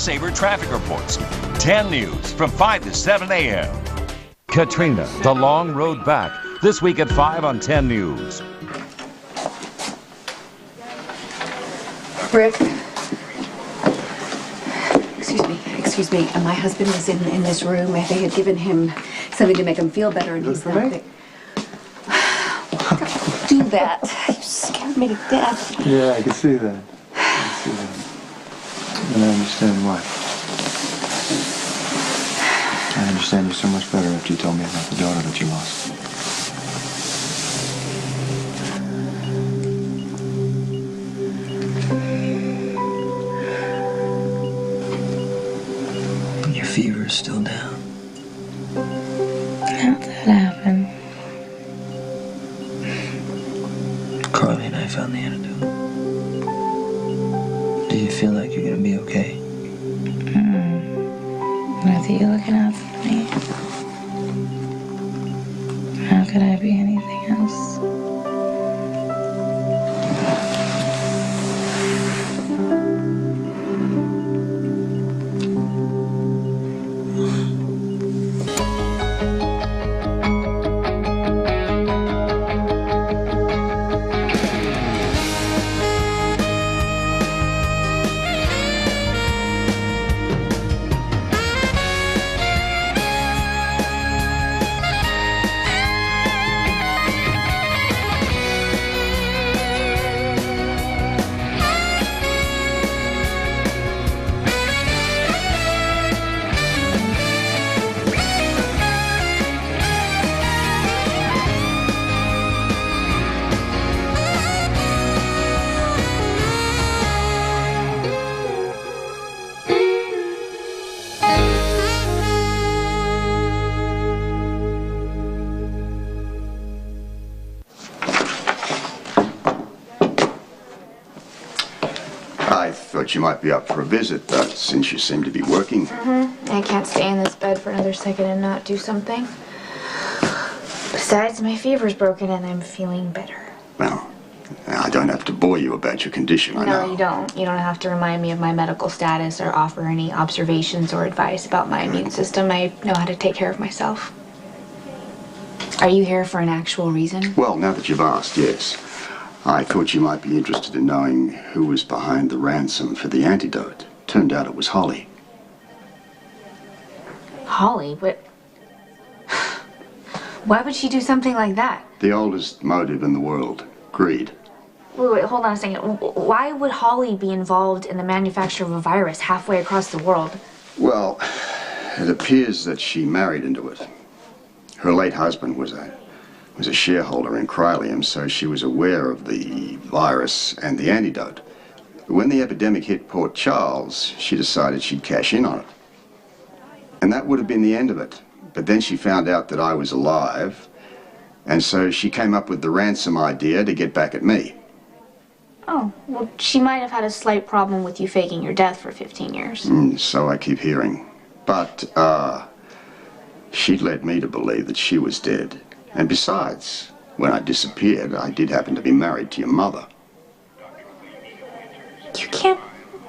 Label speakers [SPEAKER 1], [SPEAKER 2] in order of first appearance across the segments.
[SPEAKER 1] lifesaver traffic reports. 10 News from 5 to 7 a.m. Katrina, The Long Road Back, this week at 5 on 10 News.
[SPEAKER 2] Rick. Excuse me. My husband was in this room. They had given him something to make him feel better, and he's not there. Don't do that. You scared me to death.
[SPEAKER 3] Yeah, I can see that. And I understand why. I understand you so much better after you told me about the daughter that you lost.
[SPEAKER 4] Your fever is still down.
[SPEAKER 5] How'd that happen?
[SPEAKER 4] Carly and I found the antidote. Do you feel like you're gonna be okay?
[SPEAKER 5] With you looking out for me, how could I be anything else?
[SPEAKER 6] I thought you might be up for a visit, since you seem to be working.
[SPEAKER 7] I can't stay in this bed for another second and not do something. Besides, my fever's broken and I'm feeling better.
[SPEAKER 6] Well, I don't have to bore you about your condition, I know.
[SPEAKER 7] No, you don't. You don't have to remind me of my medical status or offer any observations or advice about my immune system. I know how to take care of myself. Are you here for an actual reason?
[SPEAKER 6] Well, now that you've asked, yes. I thought you might be interested in knowing who was behind the ransom for the antidote. Turned out it was Holly.
[SPEAKER 7] Holly? But why would she do something like that?
[SPEAKER 6] The oldest motive in the world, greed.
[SPEAKER 7] Wait, hold on a second. Why would Holly be involved in the manufacture of a virus halfway across the world?
[SPEAKER 6] Well, it appears that she married into it. Her late husband was a shareholder in Crylium, so she was aware of the virus and the antidote. When the epidemic hit Port Charles, she decided she'd cash in on it. And that would have been the end of it. But then she found out that I was alive, and so she came up with the ransom idea to get back at me.
[SPEAKER 7] Oh, well, she might have had a slight problem with you faking your death for 15 years.
[SPEAKER 6] So I keep hearing. But, she'd led me to believe that she was dead. And besides, when I disappeared, I did happen to be married to your mother.
[SPEAKER 7] You can't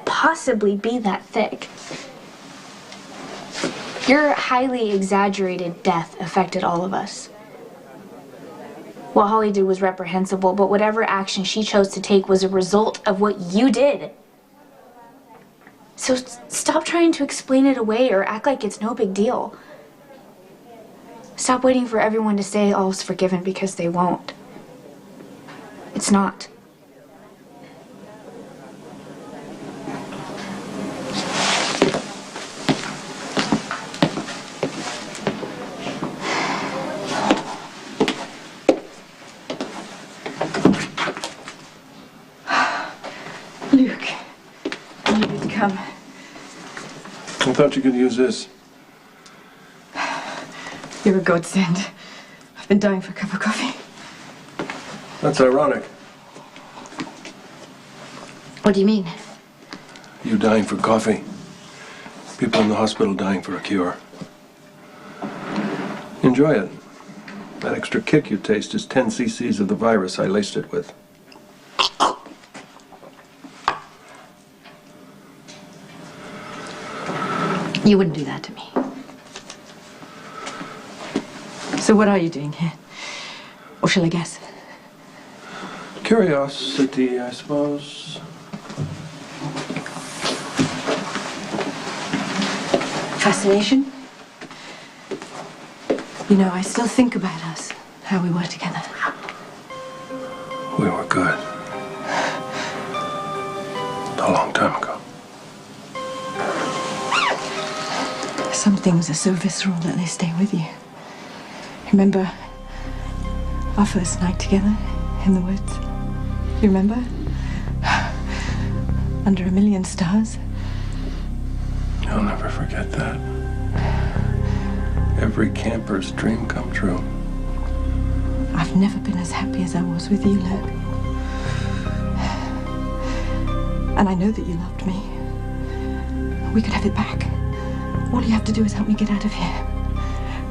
[SPEAKER 7] possibly be that thick. Your highly exaggerated death affected all of us. What Holly did was reprehensible, but whatever action she chose to take was a result of what you did. So stop trying to explain it away or act like it's no big deal. Stop waiting for everyone to say all's forgiven because they won't. It's not.
[SPEAKER 2] Luke, I needed to come.
[SPEAKER 3] I thought you could use this.
[SPEAKER 2] You're a godsend. I've been dying for a cup of coffee.
[SPEAKER 3] That's ironic.
[SPEAKER 2] What do you mean?
[SPEAKER 3] You dying for coffee. People in the hospital dying for a cure. Enjoy it. That extra kick you taste is 10 cc's of the virus I laced it with.
[SPEAKER 2] You wouldn't do that to me. So what are you doing here? Or shall I guess?
[SPEAKER 3] Curiosity, I suppose.
[SPEAKER 2] Fascination? You know, I still think about us, how we were together.
[SPEAKER 3] We were good. A long time ago.
[SPEAKER 2] Some things are so visceral that they stay with you. Remember our first night together in the woods? You remember? Under a million stars.
[SPEAKER 3] I'll never forget that. Every camper's dream come true.
[SPEAKER 2] I've never been as happy as I was with you, Luke. And I know that you loved me. We could have it back. All you have to do is help me get out of here.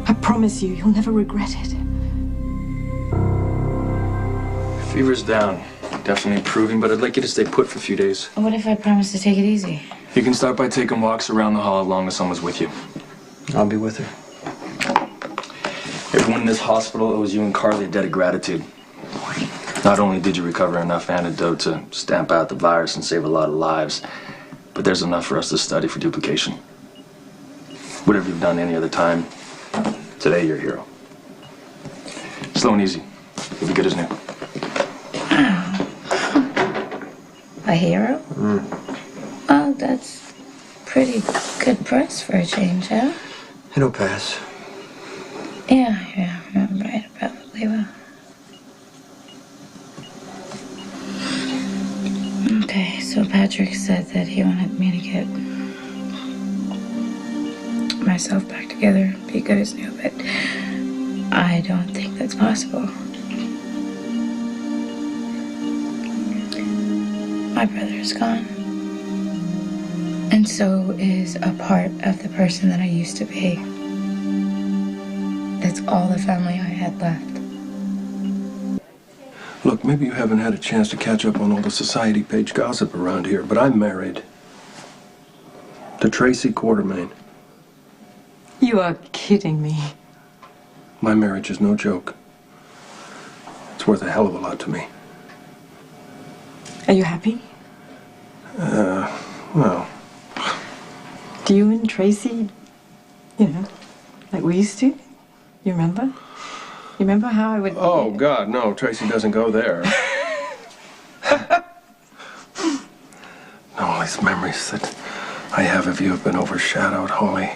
[SPEAKER 2] I promise you, you'll never regret it.
[SPEAKER 8] Fever's down. Definitely improving, but I'd like you to stay put for a few days.
[SPEAKER 5] What if I promise to take it easy?
[SPEAKER 8] You can start by taking walks around the hall as long as someone's with you.
[SPEAKER 4] I'll be with her.
[SPEAKER 8] Everyone in this hospital owes you and Carly a debt of gratitude. Not only did you recover enough antidote to stamp out the virus and save a lot of lives, but there's enough for us to study for duplication. Whatever you've done any other time, today you're a hero. Slow and easy. You'll be good as new.
[SPEAKER 5] A hero? Well, that's pretty good price for a change, huh?
[SPEAKER 4] It'll pass.
[SPEAKER 5] Yeah, I'm right. It probably will. Okay, so Patrick said that he wanted me to get myself back together, be good as new, but I don't think that's possible. My brother is gone. And so is a part of the person that I used to be. That's all the family I had left.
[SPEAKER 3] Look, maybe you haven't had a chance to catch up on all the society page gossip around here, but I'm married to Tracy Quartermain.
[SPEAKER 2] You are kidding me.
[SPEAKER 3] My marriage is no joke. It's worth a hell of a lot to me.
[SPEAKER 2] Are you happy?
[SPEAKER 3] Well,
[SPEAKER 2] Do you and Tracy, you know, like we used to? You remember? You remember how I would...
[SPEAKER 3] oh, God, no, Tracy doesn't go there. No, all these memories that I have of you have been overshadowed, Holly.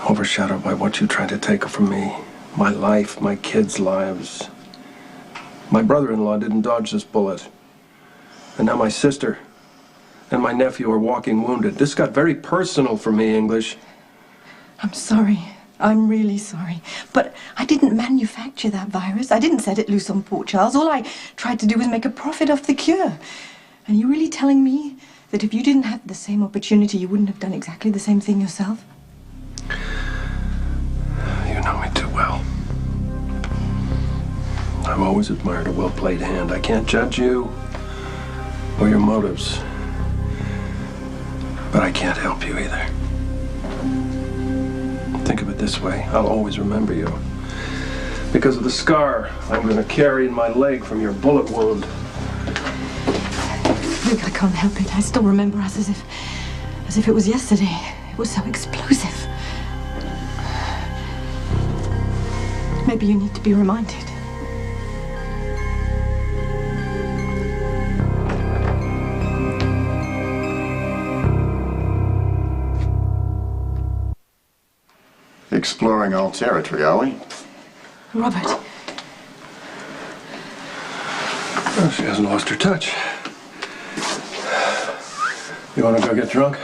[SPEAKER 3] Overshadowed by what you tried to take from me. My life, my kids' lives. My brother-in-law didn't dodge this bullet. And now my sister and my nephew are walking wounded. This got very personal for me, English.
[SPEAKER 2] I'm sorry. I'm really sorry. But I didn't manufacture that virus. I didn't set it loose on Port Charles. All I tried to do was make a profit off the cure. And you're really telling me that if you didn't have the same opportunity, you wouldn't have done exactly the same thing yourself?
[SPEAKER 3] You know me too well. I've always admired a well-played hand. I can't judge you or your motives. But I can't help you either. Think of it this way. I'll always remember you. Because of the scar I'm going to carry in my leg from your bullet wound.
[SPEAKER 2] Luke, I can't help it. I still remember us as if it was yesterday. It was so explosive. Maybe you need to be reminded.
[SPEAKER 6] Exploring old territory, are we?
[SPEAKER 2] Robert.
[SPEAKER 3] Well, she hasn't lost her touch. You want to go get drunk?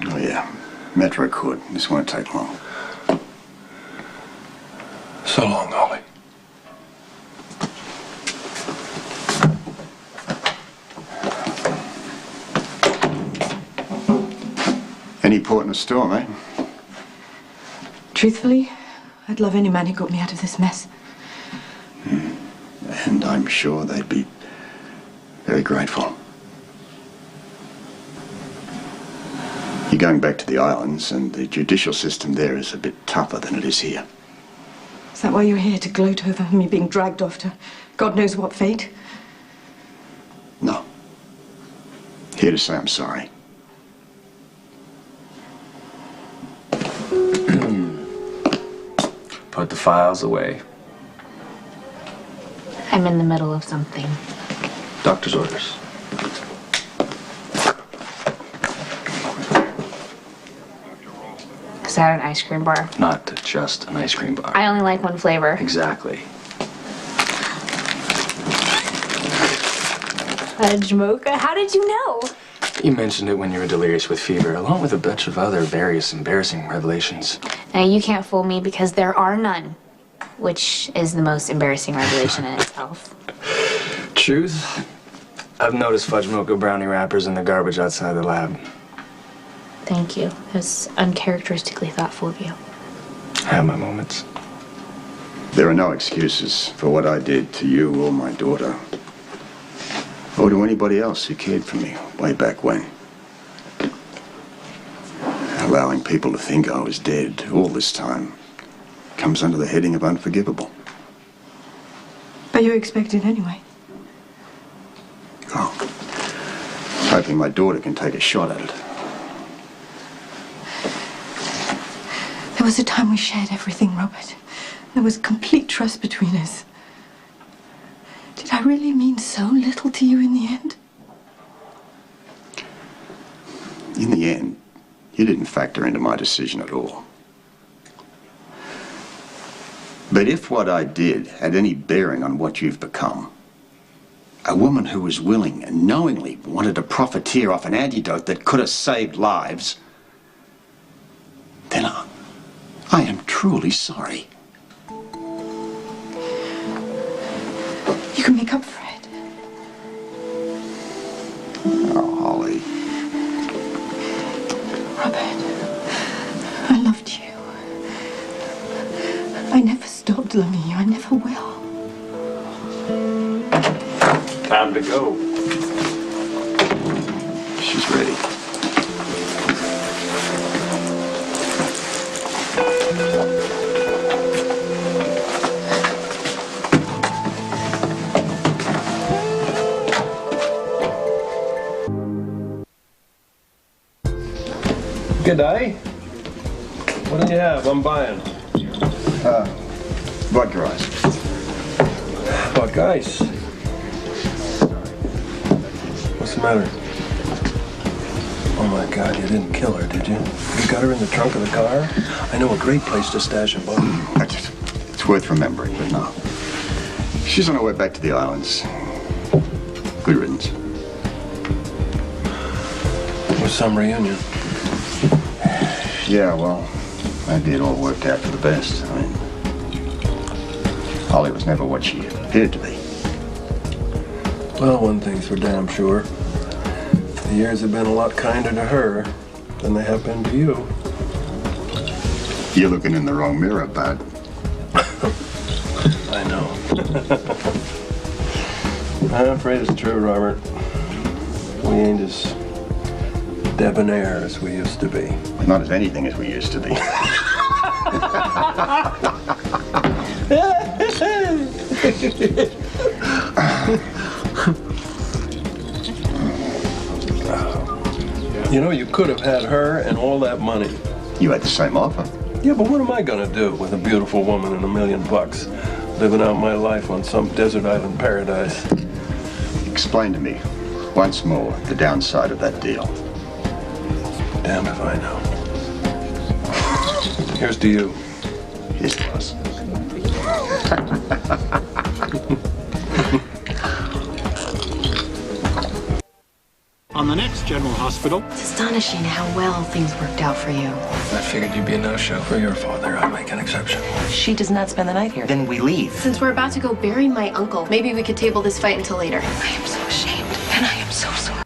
[SPEAKER 6] Oh, yeah. Metro could. This won't take long.
[SPEAKER 3] So long, Ollie.
[SPEAKER 6] Any port in the storm, eh?
[SPEAKER 2] Truthfully, I'd love any man who got me out of this mess.
[SPEAKER 6] And I'm sure they'd be very grateful. You're going back to the islands, and the judicial system there is a bit tougher than it is here.
[SPEAKER 2] Is that why you're here, to gloat over me being dragged off to God knows what fate?
[SPEAKER 6] No. Here to say I'm sorry.
[SPEAKER 8] Put the files away.
[SPEAKER 7] I'm in the middle of something.
[SPEAKER 8] Doctor's orders.
[SPEAKER 7] Is that an ice cream bar?
[SPEAKER 8] Not just an ice cream bar.
[SPEAKER 7] I only like one flavor.
[SPEAKER 8] Exactly.
[SPEAKER 7] Fudge mocha? How did you know?
[SPEAKER 8] You mentioned it when you were delirious with fever, along with a bunch of other various embarrassing revelations.
[SPEAKER 7] Now, you can't fool me because there are none, which is the most embarrassing revelation in itself.
[SPEAKER 8] Truth? I've noticed fudge mocha brownie wrappers in the garbage outside the lab.
[SPEAKER 7] Thank you. It's uncharacteristically thoughtful of you.
[SPEAKER 8] I have my moments.
[SPEAKER 6] There are no excuses for what I did to you or my daughter. Or to anybody else who cared for me way back when. Allowing people to think I was dead all this time comes under the heading of unforgivable.
[SPEAKER 2] But you expect it anyway.
[SPEAKER 6] Oh. Hoping my daughter can take a shot at it.
[SPEAKER 2] There was a time we shared everything, Robert. There was complete trust between us. Did I really mean so little to you in the end?
[SPEAKER 6] In the end, you didn't factor into my decision at all. But if what I did had any bearing on what you've become, a woman who was willing and knowingly wanted to profiteer off an antidote that could have saved lives, then I am truly sorry.
[SPEAKER 2] You can make up for it.
[SPEAKER 6] Oh, Holly.
[SPEAKER 2] Robert, I loved you. I never stopped loving you. I never will.
[SPEAKER 3] Time to go.
[SPEAKER 6] She's ready.
[SPEAKER 3] Good day. What do you have? I'm buying.
[SPEAKER 6] Vodka ice.
[SPEAKER 3] Vodka ice. What's the matter? Oh my God, you didn't kill her, did you? You got her in the trunk of the car? I know a great place to stash a body.
[SPEAKER 6] It's worth remembering, but no. She's on her way back to the islands. Good riddance.
[SPEAKER 3] With some reunion.
[SPEAKER 6] Yeah, well, maybe it all worked out for the best. I mean, Holly was never what she appeared to be.
[SPEAKER 3] Well, one thing's for damn sure. The years have been a lot kinder to her than they have been to you.
[SPEAKER 6] You're looking in the wrong mirror, bud.
[SPEAKER 3] I know. I'm afraid it's true, Robert. We ain't as debonair as we used to be.
[SPEAKER 6] Not as anything as we used to be.
[SPEAKER 3] You know, you could have had her and all that money.
[SPEAKER 6] You had the same offer.
[SPEAKER 3] Yeah, but what am I gonna do with a beautiful woman and $1 million, living out my life on some desert island paradise?
[SPEAKER 6] Explain to me, once more, the downside of that deal.
[SPEAKER 3] Damn if I know. Here's to you.
[SPEAKER 6] Here's to us.
[SPEAKER 9] On the next General Hospital.
[SPEAKER 10] It's astonishing how well things worked out for you.
[SPEAKER 8] I figured you'd be a no-show. For your father, I make an exception.
[SPEAKER 10] She does not spend the night here.
[SPEAKER 11] Then we leave.
[SPEAKER 12] Since we're about to go bury my uncle, maybe we could table this fight until later.
[SPEAKER 10] I am so ashamed, and I am so sorry.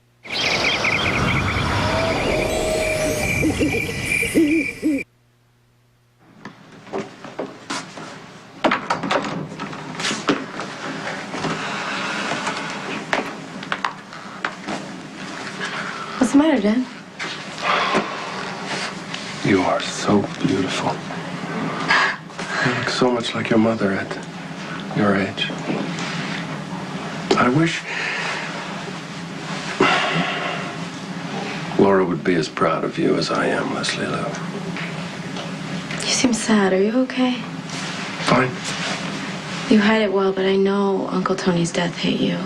[SPEAKER 2] What's the matter, Dan?
[SPEAKER 3] You are so beautiful. You look so much like your mother at your age. I wish Laura would be as proud of you as I am, Leslie Lou.
[SPEAKER 12] You seem sad. Are you okay?
[SPEAKER 3] Fine.
[SPEAKER 12] You hide it well, but I know Uncle Tony's death hit you.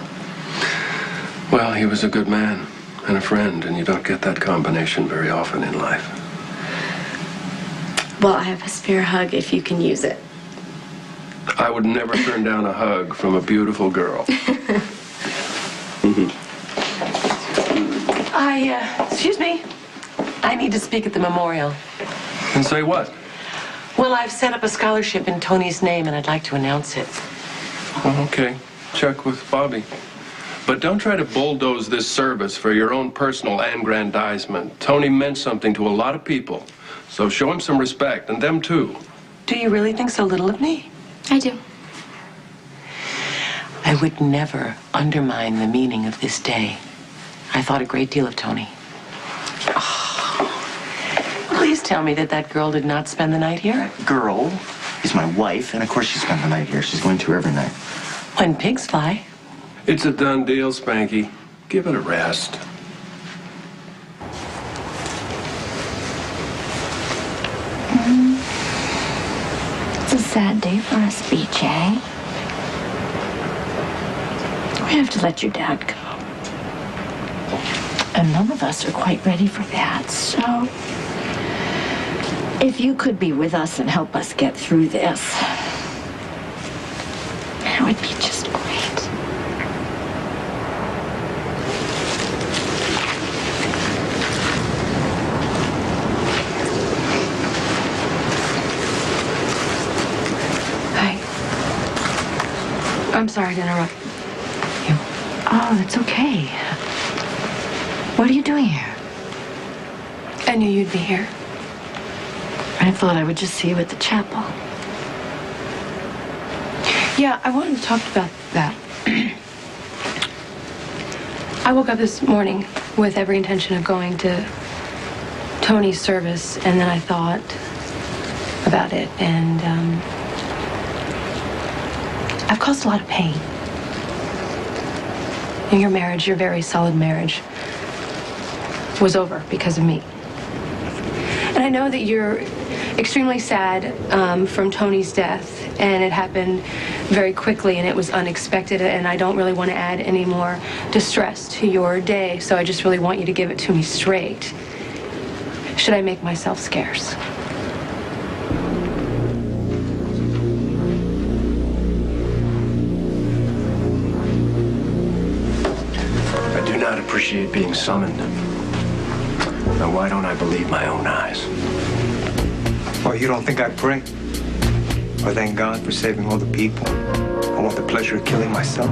[SPEAKER 3] Well, he was a good man and a friend, and you don't get that combination very often in life.
[SPEAKER 12] Well, I have a spare hug if you can use it.
[SPEAKER 3] I would never turn down a hug from a beautiful girl.
[SPEAKER 10] Excuse me. I need to speak at the memorial.
[SPEAKER 3] And say what?
[SPEAKER 10] Well, I've set up a scholarship in Tony's name, and I'd like to announce it.
[SPEAKER 3] Oh, okay. Check with Bobby. But don't try to bulldoze this service for your own personal aggrandizement. Tony meant something to a lot of people, so show him some respect, and them too.
[SPEAKER 10] Do you really think so little of me?
[SPEAKER 12] I do.
[SPEAKER 10] I would never undermine the meaning of this day. I thought a great deal of Tony. Oh, please tell me that that girl did not spend the night here.
[SPEAKER 11] That girl is my wife, and of course she spent the night here. She's going to every night.
[SPEAKER 10] When pigs fly.
[SPEAKER 3] It's a done deal, Spanky. Give it a rest.
[SPEAKER 5] It's a sad day for us, BJ. We have to let your dad go. And none of us are quite ready for that, so if you could be with us and help us get through this, it would be just great.
[SPEAKER 2] Hi. I'm sorry to interrupt you.
[SPEAKER 5] Oh, it's okay. What are you doing here?
[SPEAKER 2] I knew you'd be here.
[SPEAKER 5] I thought I would just see you at the chapel.
[SPEAKER 2] Yeah, I wanted to talk about that. I woke up this morning with every intention of going to Tony's service, and then I thought about it, and I've caused a lot of pain. In your marriage, your very solid marriage, was over because of me. And I know that you're extremely sad from Tony's death, and it happened very quickly, and it was unexpected, and I don't really want to add any more distress to your day, so I just really want you to give it to me straight. Should I make myself scarce?
[SPEAKER 3] I do not appreciate being summoned. Now, why don't I believe my own eyes?
[SPEAKER 13] Oh, you don't think I pray? Or thank God for saving all the people? I want the pleasure of killing myself.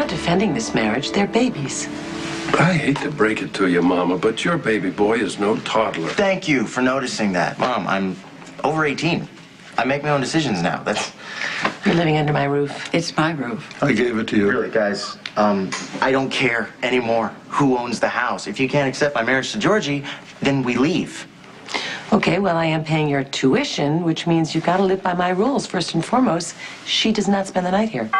[SPEAKER 10] Defending this marriage, they're babies.
[SPEAKER 3] I hate to break it to you, Mama, but your baby boy is no toddler.
[SPEAKER 11] Thank you for noticing that. Mom, I'm over 18. I make my own decisions now.
[SPEAKER 10] You're living under my roof. It's my roof.
[SPEAKER 3] I gave it to you.
[SPEAKER 11] Really, guys, I don't care anymore who owns the house. If you can't accept my marriage to Georgie, then we leave.
[SPEAKER 10] Okay, well, I am paying your tuition, which means you've got to live by my rules. First and foremost, she does not spend the night here.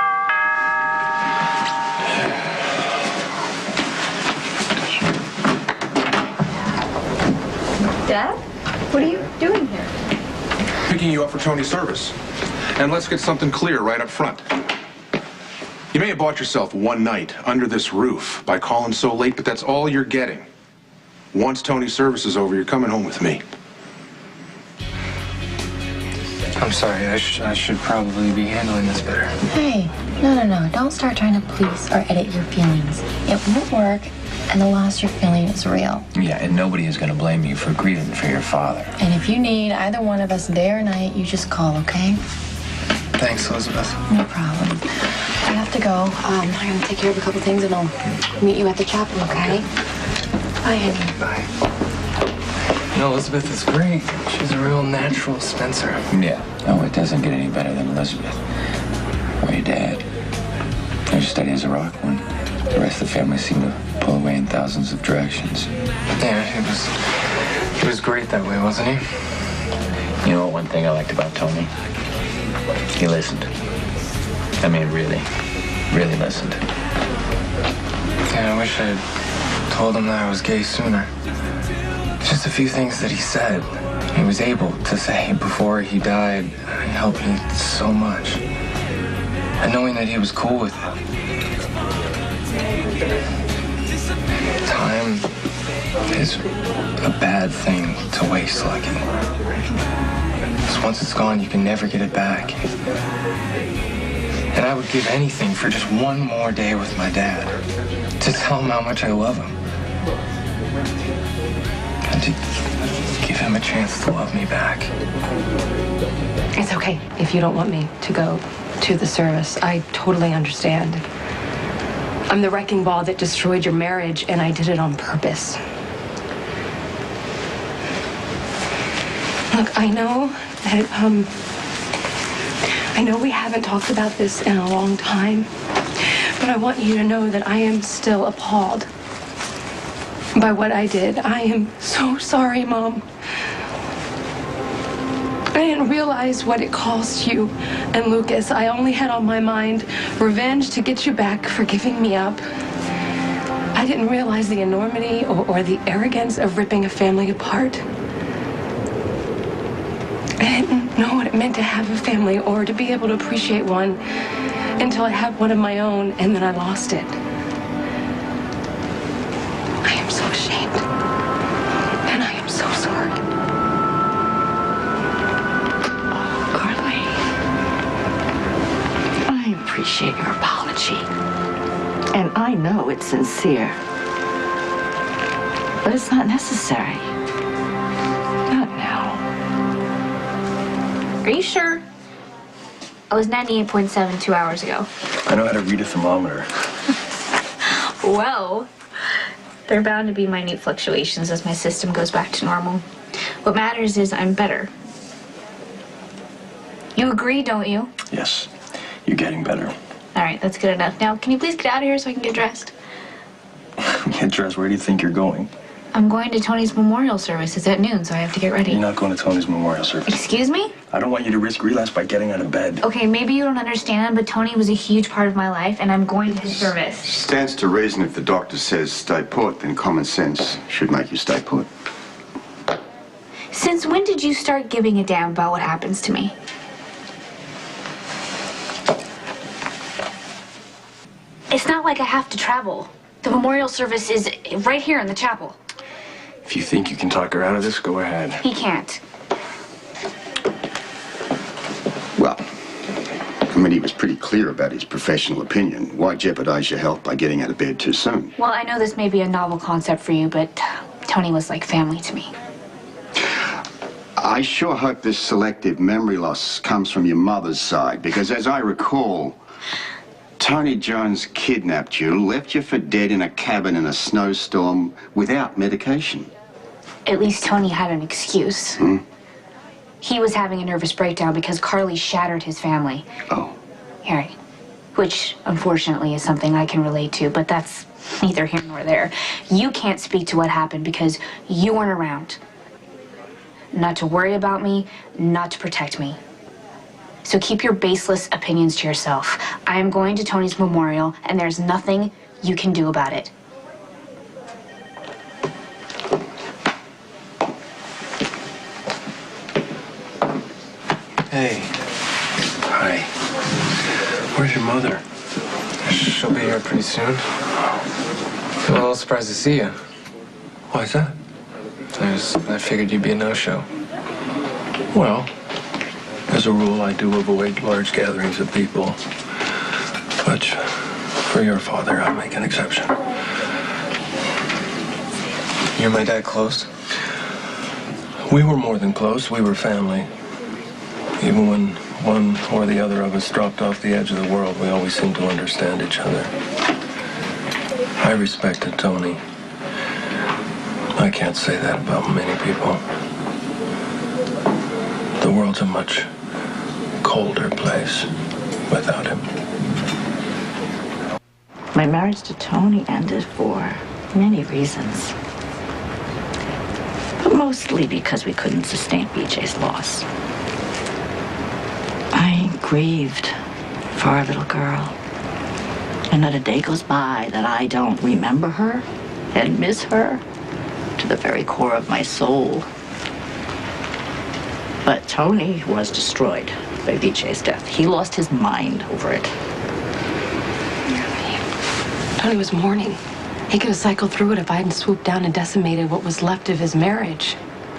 [SPEAKER 2] Dad? What are you doing here?
[SPEAKER 14] Picking you up for Tony's service. And let's get something clear right up front. You may have bought yourself one night under this roof by calling so late, but that's all you're getting. Once Tony's service is over, you're coming home with me.
[SPEAKER 13] I'm sorry. I should probably be handling this better.
[SPEAKER 5] Hey, no. Don't start trying to please or edit your feelings. It won't work, and the loss you're feeling is real.
[SPEAKER 15] Yeah, and nobody is going to blame you for grieving for your father.
[SPEAKER 5] And if you need either one of us day or night, you just call, okay?
[SPEAKER 13] Thanks, Elizabeth.
[SPEAKER 5] No problem. I have to go. I'm going to take care of a couple things, and I'll meet you at the chapel, okay? Bye, honey.
[SPEAKER 13] Bye. You know, Elizabeth is great. She's a real natural Spencer.
[SPEAKER 15] Yeah. Oh, it doesn't get any better than Elizabeth. Or your dad. They're steady as a rock when the rest of the family seemed to pull away in thousands of directions.
[SPEAKER 13] Yeah, he was great that way, wasn't he?
[SPEAKER 15] You know what one thing I liked about Tony? He listened. I mean, really listened.
[SPEAKER 13] Yeah, I wish I had told him that I was gay sooner. Just a few things that he said, he was able to say before he died, helped me so much. And knowing that he was cool with it. Time is a bad thing to waste, Lucky. Because once it's gone, you can never get it back. And I would give anything for just one more day with my dad. To tell him how much I love him. And to give him a chance to love me back.
[SPEAKER 10] It's okay if you don't want me to go to the service. I totally understand. I'm the wrecking ball that destroyed your marriage, and I did it on purpose. Look, I know that, I know we haven't talked about this in a long time, but I want you to know that I am still appalled by what I did. I am so sorry, Mom. I didn't realize what it cost you and Lucas. I only had on my mind revenge to get you back for giving me up. I didn't realize the enormity or the arrogance of ripping a family apart. I didn't know what it meant to have a family or to be able to appreciate one until I had one of my own, and then I lost it. I am so ashamed, and I am so sorry.
[SPEAKER 5] Carly, I appreciate your apology. And I know it's sincere. But it's not necessary. Not now.
[SPEAKER 7] Are you sure? I was 98.7 2 hours ago.
[SPEAKER 8] I know how to read a thermometer.
[SPEAKER 7] Well, there are bound to be minute fluctuations as my system goes back to normal. What matters is I'm better. You agree, don't you?
[SPEAKER 8] Yes, you're getting better.
[SPEAKER 7] All right, that's good enough. Now, can you please get out of here so I can get dressed?
[SPEAKER 8] Get dressed. Where do you think you're going?
[SPEAKER 7] I'm going to Tony's memorial service. It's at noon, so I have to get ready.
[SPEAKER 8] You're not going to Tony's memorial service.
[SPEAKER 7] Excuse me?
[SPEAKER 8] I don't want you to risk relapse by getting out of bed.
[SPEAKER 7] Okay, maybe you don't understand, but Tony was a huge part of my life, and I'm going to his service.
[SPEAKER 6] Stands to reason if the doctor says stay put, then common sense should make you stay put.
[SPEAKER 7] Since when did you start giving a damn about what happens to me? It's not like I have to travel. The memorial service is right here in the chapel.
[SPEAKER 8] If you think you can talk her out of this, go ahead.
[SPEAKER 7] He can't.
[SPEAKER 6] Well, the committee was pretty clear about his professional opinion. Why jeopardize your health by getting out of bed too soon?
[SPEAKER 7] Well, I know this may be a novel concept for you, but Tony was like family to me.
[SPEAKER 6] I sure hope this selective memory loss comes from your mother's side, because as I recall, Tony Jones kidnapped you, left you for dead in a cabin in a snowstorm without medication.
[SPEAKER 7] At least Tony had an excuse.
[SPEAKER 6] Hmm?
[SPEAKER 7] He was having a nervous breakdown because Carly shattered his family.
[SPEAKER 6] Oh.
[SPEAKER 7] Harry. Which, unfortunately, is something I can relate to, but that's neither here nor there. You can't speak to what happened because you weren't around. Not to worry about me, not to protect me. So keep your baseless opinions to yourself. I am going to Tony's memorial, and there's nothing you can do about it.
[SPEAKER 13] Hey.
[SPEAKER 3] Hi. Where's your mother?
[SPEAKER 13] she'll be here pretty soon. I'm a little surprised to see you.
[SPEAKER 3] Why is that?
[SPEAKER 13] I figured you'd be a no-show.
[SPEAKER 3] Well, as a rule, I do avoid large gatherings of people. But for your father, I'll make an exception.
[SPEAKER 13] You and my dad close?
[SPEAKER 3] We were more than close. We were family. Even when one or the other of us dropped off the edge of the world, we always seemed to understand each other. I respected Tony. I can't say that about many people. The world's a much colder place without him.
[SPEAKER 5] My marriage to Tony ended for many reasons. But mostly because we couldn't sustain BJ's loss. I grieved for our little girl. And not a day goes by that I don't remember her and miss her to the very core of my soul. But Tony was destroyed by BJ's death. He lost his mind over it.
[SPEAKER 10] Tony was mourning. He could have cycled through it if I hadn't swooped down and decimated what was left of his marriage.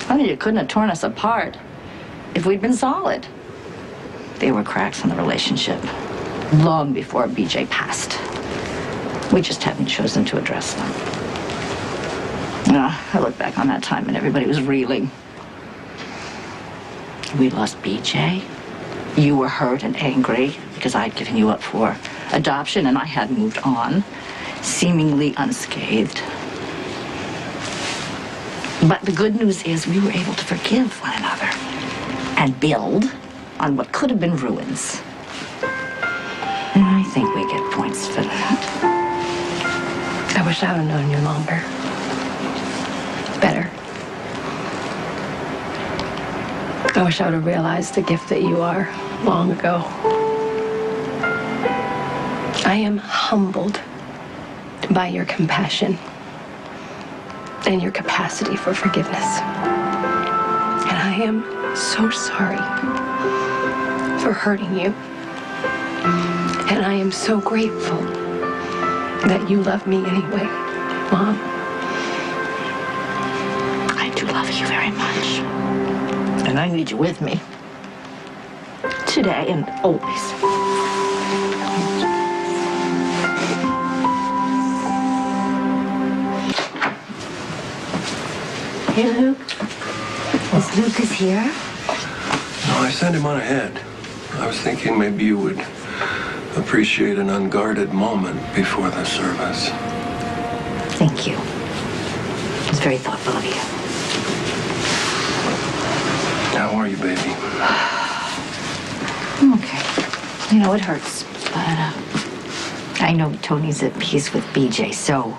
[SPEAKER 5] I mean, you couldn't have torn us apart if we'd been solid. There were cracks in the relationship long before BJ passed. We just hadn't chosen to address them. I look back on that time and everybody was reeling. We lost BJ. You were hurt and angry because I'd given you up for adoption and I had moved on, seemingly unscathed. But the good news is we were able to forgive one another and build on what could have been ruins. And I think we get points for that.
[SPEAKER 10] I wish I would have known you longer. Better. I wish I would have realized the gift that you are long ago. I am humbled by your compassion and your capacity for forgiveness. And I am so sorry for hurting you. And I am so grateful that you love me anyway, Mom.
[SPEAKER 5] I do love you very much. And I need you with me. Today and always. Hey, Luke. Is Lucas here?
[SPEAKER 3] No, I sent him on ahead. I was thinking maybe you would appreciate an unguarded moment before the service.
[SPEAKER 5] Thank you. It's very thoughtful of you.
[SPEAKER 3] How are you, baby?
[SPEAKER 5] I'm okay. You know, it hurts, but I know Tony's at peace with BJ, so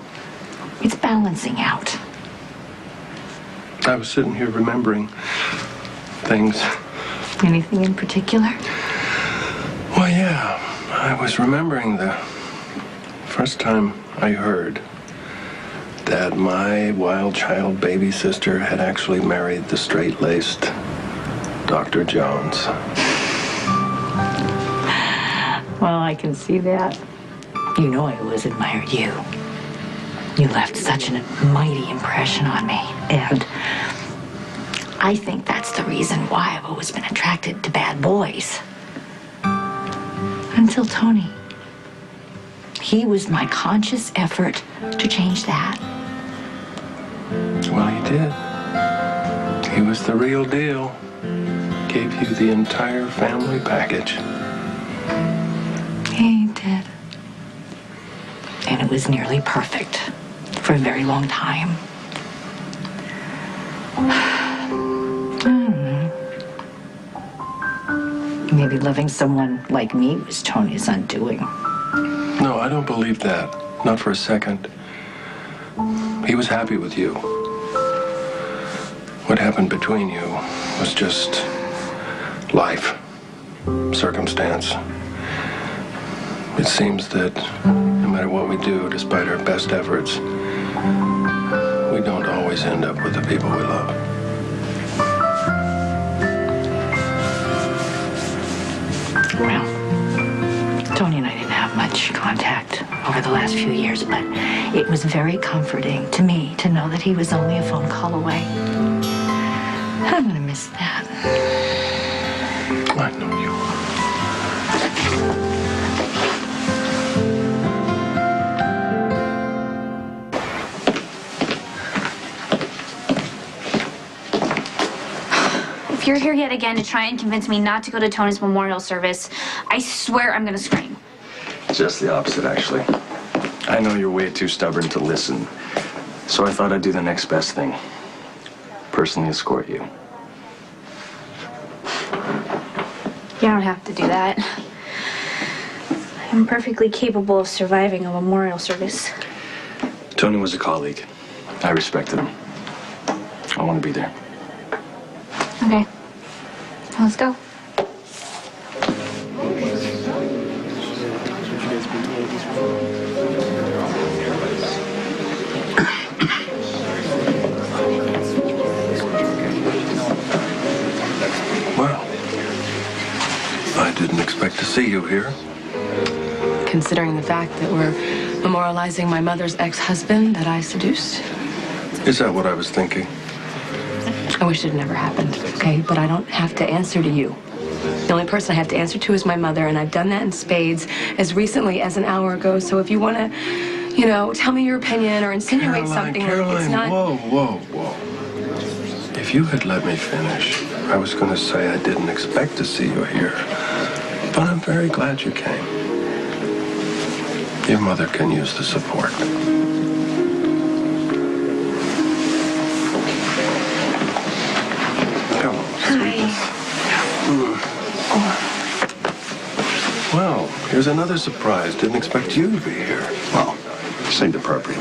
[SPEAKER 5] it's balancing out.
[SPEAKER 3] I was sitting here remembering things.
[SPEAKER 5] Anything in particular?
[SPEAKER 3] Well, yeah. I was remembering the first time I heard that my wild child baby sister had actually married the straight-laced Dr. Jones.
[SPEAKER 5] Well, I can see that. You know I always admired you. You left such a mighty impression on me, and I think that's the reason why I've always been attracted to bad boys. Until Tony. He was my conscious effort to change that.
[SPEAKER 3] Well, he did. He was the real deal. Gave you the entire family package.
[SPEAKER 5] He did. And it was nearly perfect for a very long time. I don't know. Maybe loving someone like me was Tony's undoing.
[SPEAKER 3] No, I don't believe that. Not for a second. He was happy with you. What happened between you was just life, circumstance. It seems that no matter what we do, despite our best efforts, we don't always end up with the people we love.
[SPEAKER 5] Well, Tony and I didn't have much. much contact over the last few years, but it was very comforting to me to know that he was only a phone call away. I'm gonna miss that.
[SPEAKER 3] I know you are.
[SPEAKER 7] If you're here yet again to try and convince me not to go to Tony's memorial service, I swear I'm gonna scream.
[SPEAKER 8] Just the opposite, actually. I know you're way too stubborn to listen, so I thought I'd do the next best thing. Personally escort you.
[SPEAKER 7] You don't have to do that. I'm perfectly capable of surviving a memorial service.
[SPEAKER 8] Tony was a colleague. I respected him. I want to be there.
[SPEAKER 7] Okay. Let's go.
[SPEAKER 3] Well, I didn't expect to see you here.
[SPEAKER 10] Considering the fact that we're memorializing my mother's ex-husband that I seduced.
[SPEAKER 3] Is that what I was thinking?
[SPEAKER 10] I wish it never happened, okay? But I don't have to answer to you. The only person I have to answer to is my mother, and I've done that in spades as recently as an hour ago. So if you want to, you know, tell me your opinion or insinuate something,
[SPEAKER 3] Caroline,
[SPEAKER 10] it's not...
[SPEAKER 3] Whoa. If you had let me finish, I was going to say I didn't expect to see you here. But I'm very glad you came. Your mother can use the support. Well, here's another surprise. Didn't expect you to be here.
[SPEAKER 6] Well, seemed appropriate.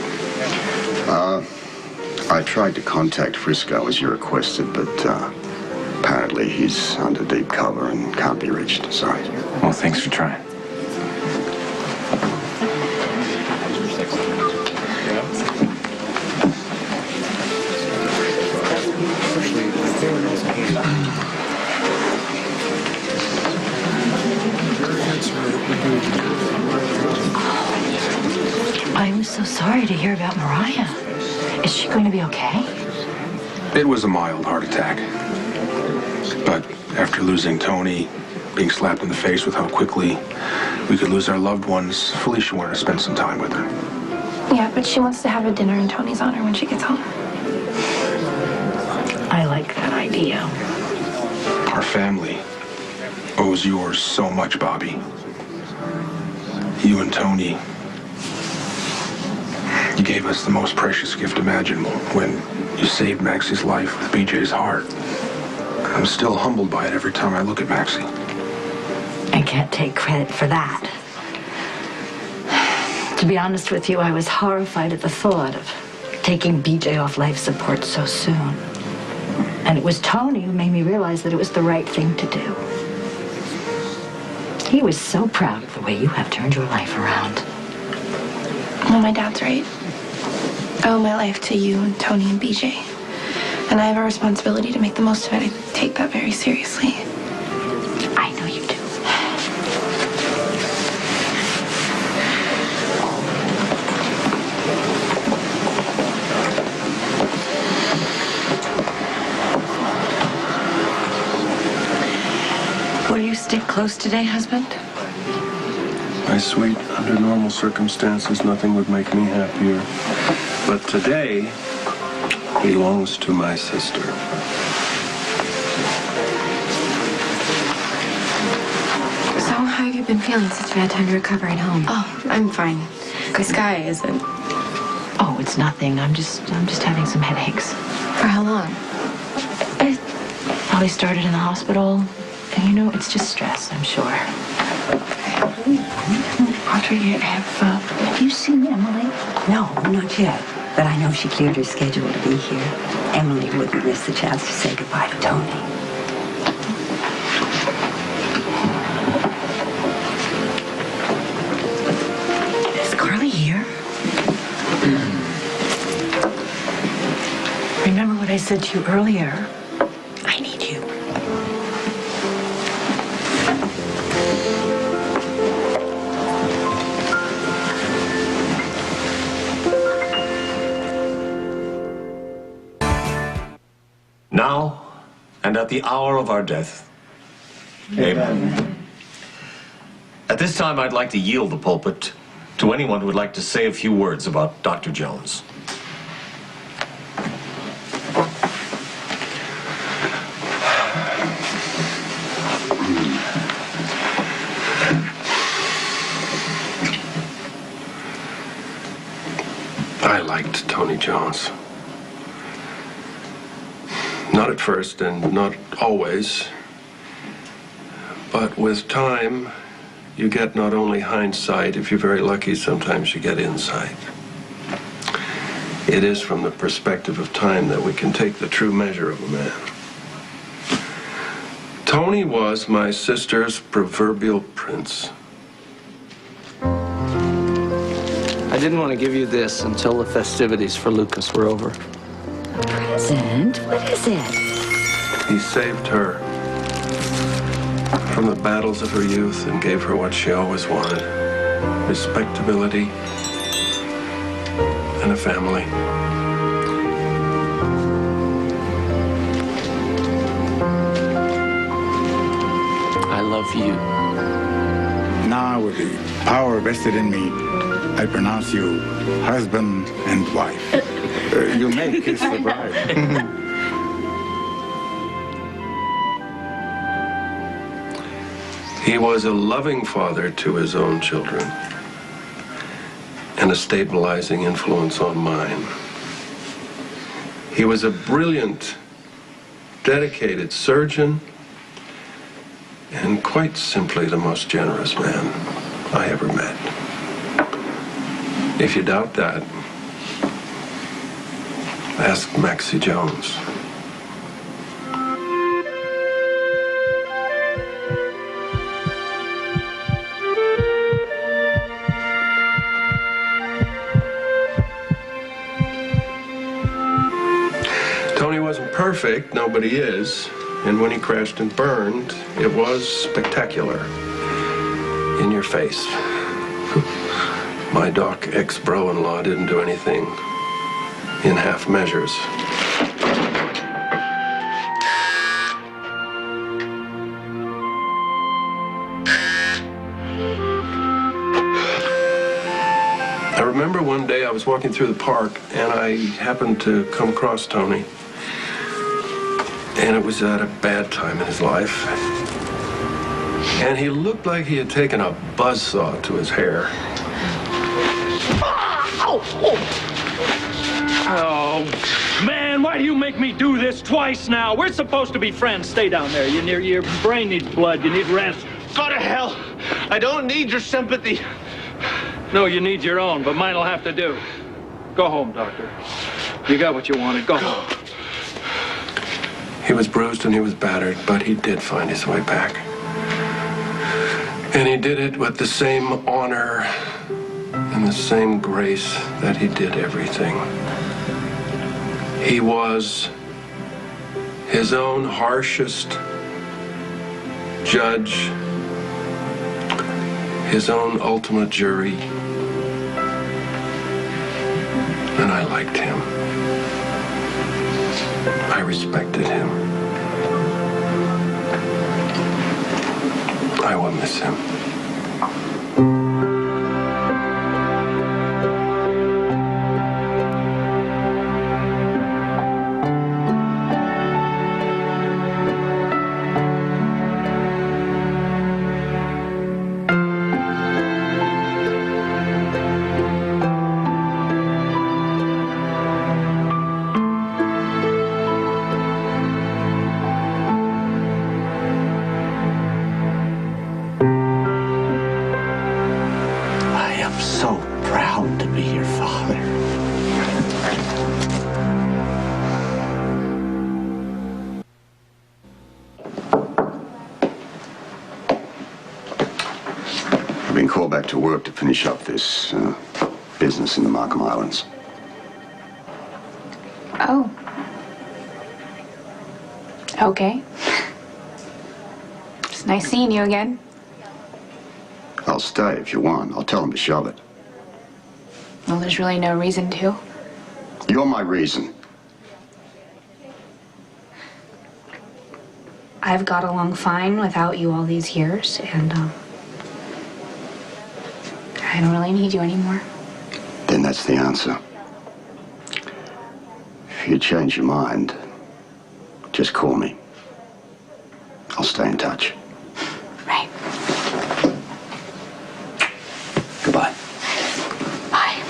[SPEAKER 6] I tried to contact Frisco as you requested, but apparently he's under deep cover and can't be reached. Sorry.
[SPEAKER 15] Well, thanks for trying.
[SPEAKER 5] I was so sorry to hear about Mariah. Is she going to be okay?
[SPEAKER 14] It was a mild heart attack. But after losing Tony, being slapped in the face with how quickly we could lose our loved ones, Felicia wanted to spend some time with her.
[SPEAKER 12] Yeah, but she wants to have a dinner in Tony's honor when she gets home.
[SPEAKER 5] I like that idea.
[SPEAKER 14] Our family owes yours so much, Bobby. You and Tony, you gave us the most precious gift imaginable when you saved Maxie's life with BJ's heart. I'm still humbled by it every time I look at Maxie.
[SPEAKER 5] I can't take credit for that. To be honest with you, I was horrified at the thought of taking BJ off life support so soon. And it was Tony who made me realize that it was the right thing to do. He was so proud of the way you have turned your life around.
[SPEAKER 12] Well, my dad's right. I owe my life to you and Tony and BJ. And I have a responsibility to make the most of it. I take that very seriously.
[SPEAKER 5] I know you do. Will you stick close today, husband?
[SPEAKER 3] My sweet, under normal circumstances, nothing would make me happier. But today belongs to my sister.
[SPEAKER 12] So, how have you been feeling since you had time to recover at home? Oh, I'm fine. Sky isn't.
[SPEAKER 5] Oh, it's nothing. I'm just having some headaches.
[SPEAKER 12] For how long?
[SPEAKER 5] It probably started in the hospital. And you know, it's just stress, I'm sure.
[SPEAKER 12] Audrey, have
[SPEAKER 5] you seen Emily?
[SPEAKER 16] No, not yet. But I know she cleared her schedule to be here. Emily wouldn't miss the chance to say goodbye to Tony.
[SPEAKER 5] Is Carly here? Remember what I said to you earlier? I need you.
[SPEAKER 17] now and at the hour of our death. Amen. At this time, I'd like to yield the pulpit to anyone who would like to say a few words about Dr. Jones.
[SPEAKER 3] I liked Tony Jones. Not at first and not always, but with time, you get not only hindsight, if you're very lucky, sometimes you get insight. It is from the perspective of time that we can take the true measure of a man. Tony was my sister's proverbial prince.
[SPEAKER 18] I didn't want to give you this until the festivities for Lucas were over.
[SPEAKER 16] Present? What is it?
[SPEAKER 3] He saved her from the battles of her youth and gave her what she always wanted: respectability and a family.
[SPEAKER 18] I love you.
[SPEAKER 19] Now, with the power vested in me, I pronounce you husband and wife. You may kiss the bride.
[SPEAKER 3] He was a loving father to his own children and a stabilizing influence on mine. He was a brilliant, dedicated surgeon and quite simply the most generous man I ever met. If you doubt that, ask Maxie Jones. Tony wasn't perfect, nobody is, and when he crashed and burned, it was spectacular. In your face. My doc ex-bro-in-law didn't do anything in half measures. I remember one day I was walking through the park and I happened to come across Tony. And it was at a bad time in his life. And he looked like he had taken a buzzsaw to his hair.
[SPEAKER 20] Oh, man, why do you make me do this twice now? We're supposed to be friends. Stay down there. Your brain needs blood. You need rest.
[SPEAKER 21] Go to hell. I don't need your sympathy.
[SPEAKER 20] No, you need your own, but mine'll have to do. Go home, Doctor. You got what you wanted. Go home.
[SPEAKER 3] He was bruised and he was battered, but he did find his way back. And he did it with the same honor and the same grace that he did everything. He was his own harshest judge, his own ultimate jury, and I liked him. I respected him. I will miss him.
[SPEAKER 6] Called back to work to finish up this business in the Markham Islands.
[SPEAKER 7] Oh. Okay. It's nice seeing you again.
[SPEAKER 6] I'll stay if you want. I'll tell them to shove it.
[SPEAKER 7] Well, there's really no reason to.
[SPEAKER 6] You're my reason.
[SPEAKER 7] I've got along fine without you all these years, and I don't really need you anymore.
[SPEAKER 6] Then that's the answer. If you change your mind, just call me. I'll stay in touch.
[SPEAKER 7] Right.
[SPEAKER 6] Goodbye.
[SPEAKER 7] Bye.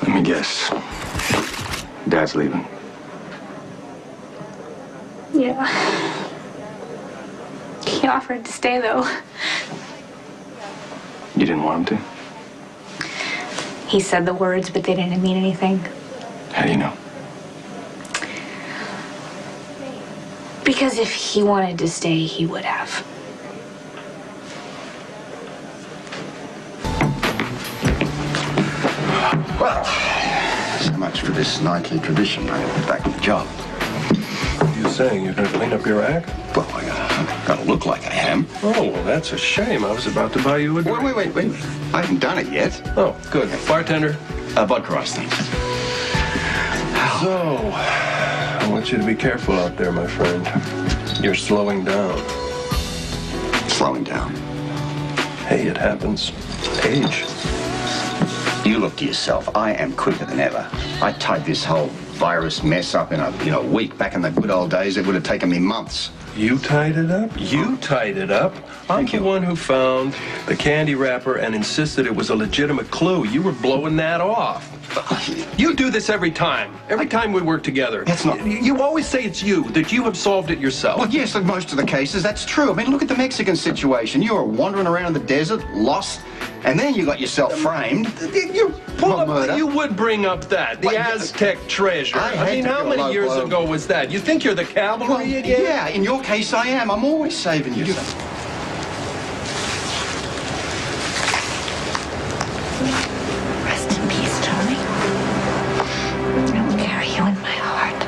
[SPEAKER 3] Let me guess. Dad's leaving.
[SPEAKER 7] Yeah. He offered to stay, though.
[SPEAKER 3] You didn't want him to?
[SPEAKER 7] He said the words, but they didn't mean anything.
[SPEAKER 3] How do you know?
[SPEAKER 7] Because if he wanted to stay, he would have.
[SPEAKER 6] Well, so much for this nightly tradition. I'm back on the job.
[SPEAKER 3] What are you saying? You're going to clean up your act?
[SPEAKER 6] Well, I gotta look like I am.
[SPEAKER 3] Oh, well, that's a shame. I was about to buy you a drink.
[SPEAKER 6] Wait. I haven't done it yet.
[SPEAKER 3] Oh, good. Bartender?
[SPEAKER 6] Vodka ice, thanks.
[SPEAKER 3] So, I want you to be careful out there, my friend. You're slowing down.
[SPEAKER 6] Slowing down?
[SPEAKER 3] Hey, it happens. Age.
[SPEAKER 6] You look to yourself. I am quicker than ever. I tied this whole virus mess up in a week. Back in the good old days, it would have taken me months.
[SPEAKER 3] You tied it up? You tied it up? I'm the one who found the candy wrapper and insisted it was a legitimate clue. You were blowing that off. You do this every time. Every time we work together.
[SPEAKER 6] That's not...
[SPEAKER 3] You always say it's you, that you have solved it yourself.
[SPEAKER 6] Well, yes, in most of the cases, that's true. I mean, look at the Mexican situation. You were wandering around in the desert, lost, and then you got yourself framed.
[SPEAKER 3] You would bring up that, the Aztec treasure. I mean, how many years ago was that? You think you're the cavalry again?
[SPEAKER 6] Yeah, in your case, I am. I'm always saving you.
[SPEAKER 5] Rest in peace, Tony. I will carry you in my heart.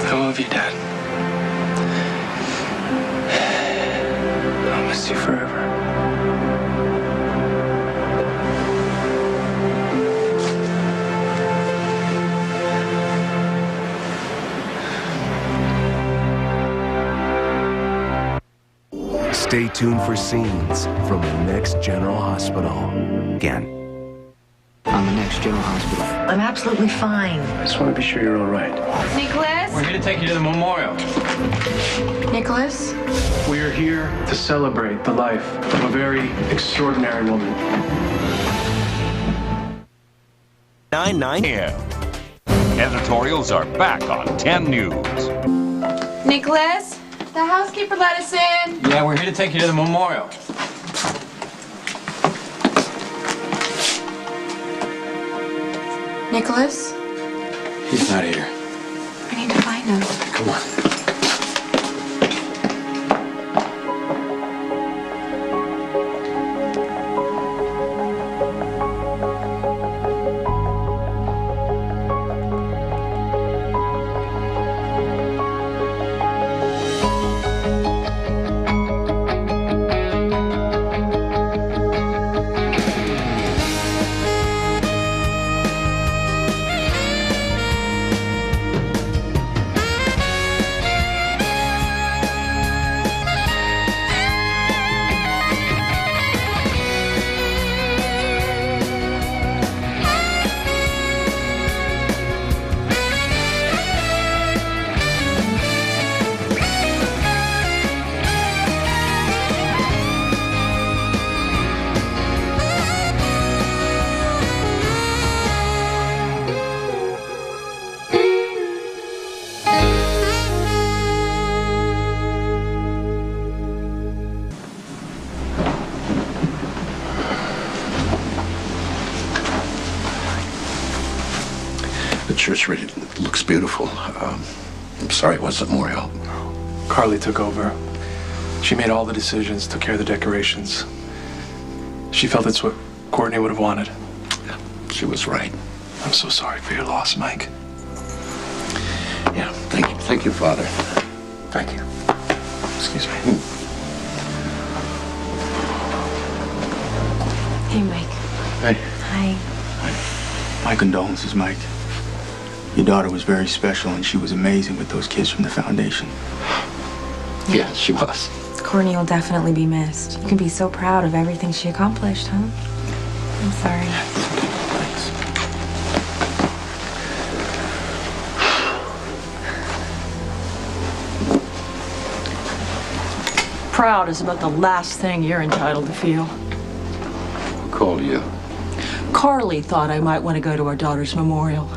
[SPEAKER 13] I love you, Dad. I'll miss you forever.
[SPEAKER 1] Stay tuned for scenes from the next General Hospital. Again.
[SPEAKER 4] On the next General Hospital.
[SPEAKER 5] I'm absolutely fine.
[SPEAKER 3] I just want to be sure you're all right.
[SPEAKER 10] Nicholas?
[SPEAKER 15] We're here to take you to the memorial.
[SPEAKER 10] Nicholas?
[SPEAKER 22] We are here to celebrate the life of a very extraordinary woman.
[SPEAKER 1] 9
[SPEAKER 23] here. Editorials are back on 10 News.
[SPEAKER 10] Nicholas? The housekeeper let us in.
[SPEAKER 15] Yeah, we're here to take you to the memorial.
[SPEAKER 10] Nicholas?
[SPEAKER 22] He's not here.
[SPEAKER 10] I need to find him.
[SPEAKER 22] Come on.
[SPEAKER 24] The church really looks beautiful. I'm sorry it wasn't more help.
[SPEAKER 22] Carly took over. She made all the decisions, took care of the decorations. She felt it's what Courtney would have wanted.
[SPEAKER 24] She was right.
[SPEAKER 22] I'm so sorry for your loss, Mike.
[SPEAKER 24] Thank you, Father.
[SPEAKER 3] Thank you. Excuse me.
[SPEAKER 10] Hey, Mike.
[SPEAKER 2] Hey,
[SPEAKER 10] Hi.
[SPEAKER 2] my condolences, Mike. Your daughter was very special, and she was amazing with those kids from the foundation.
[SPEAKER 24] Yeah, she was.
[SPEAKER 8] Courtney will definitely be missed. You can be so proud of everything she accomplished, huh? I'm sorry.
[SPEAKER 9] Proud is about the last thing you're entitled to feel.
[SPEAKER 24] Who called you?
[SPEAKER 9] Carly thought I might want to go to our daughter's memorial.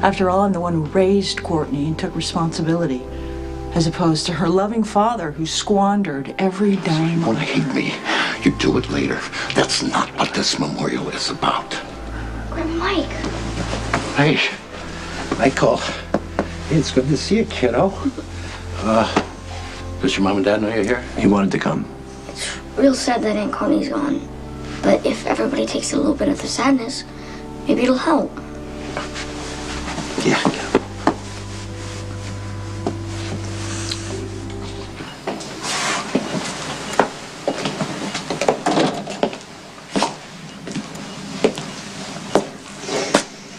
[SPEAKER 9] After all, I'm the one who raised Courtney and took responsibility, as opposed to her loving father who squandered every dime.
[SPEAKER 24] You want to hate me? You do it later. That's not what this memorial is about.
[SPEAKER 11] Mike.
[SPEAKER 24] Hey, Michael. It's good to see you, kiddo. Does your mom and dad know you're here?
[SPEAKER 3] He wanted to come.
[SPEAKER 11] It's real sad that Aunt Connie's gone. But if everybody takes a little bit of the sadness, maybe it'll help.
[SPEAKER 24] Yeah.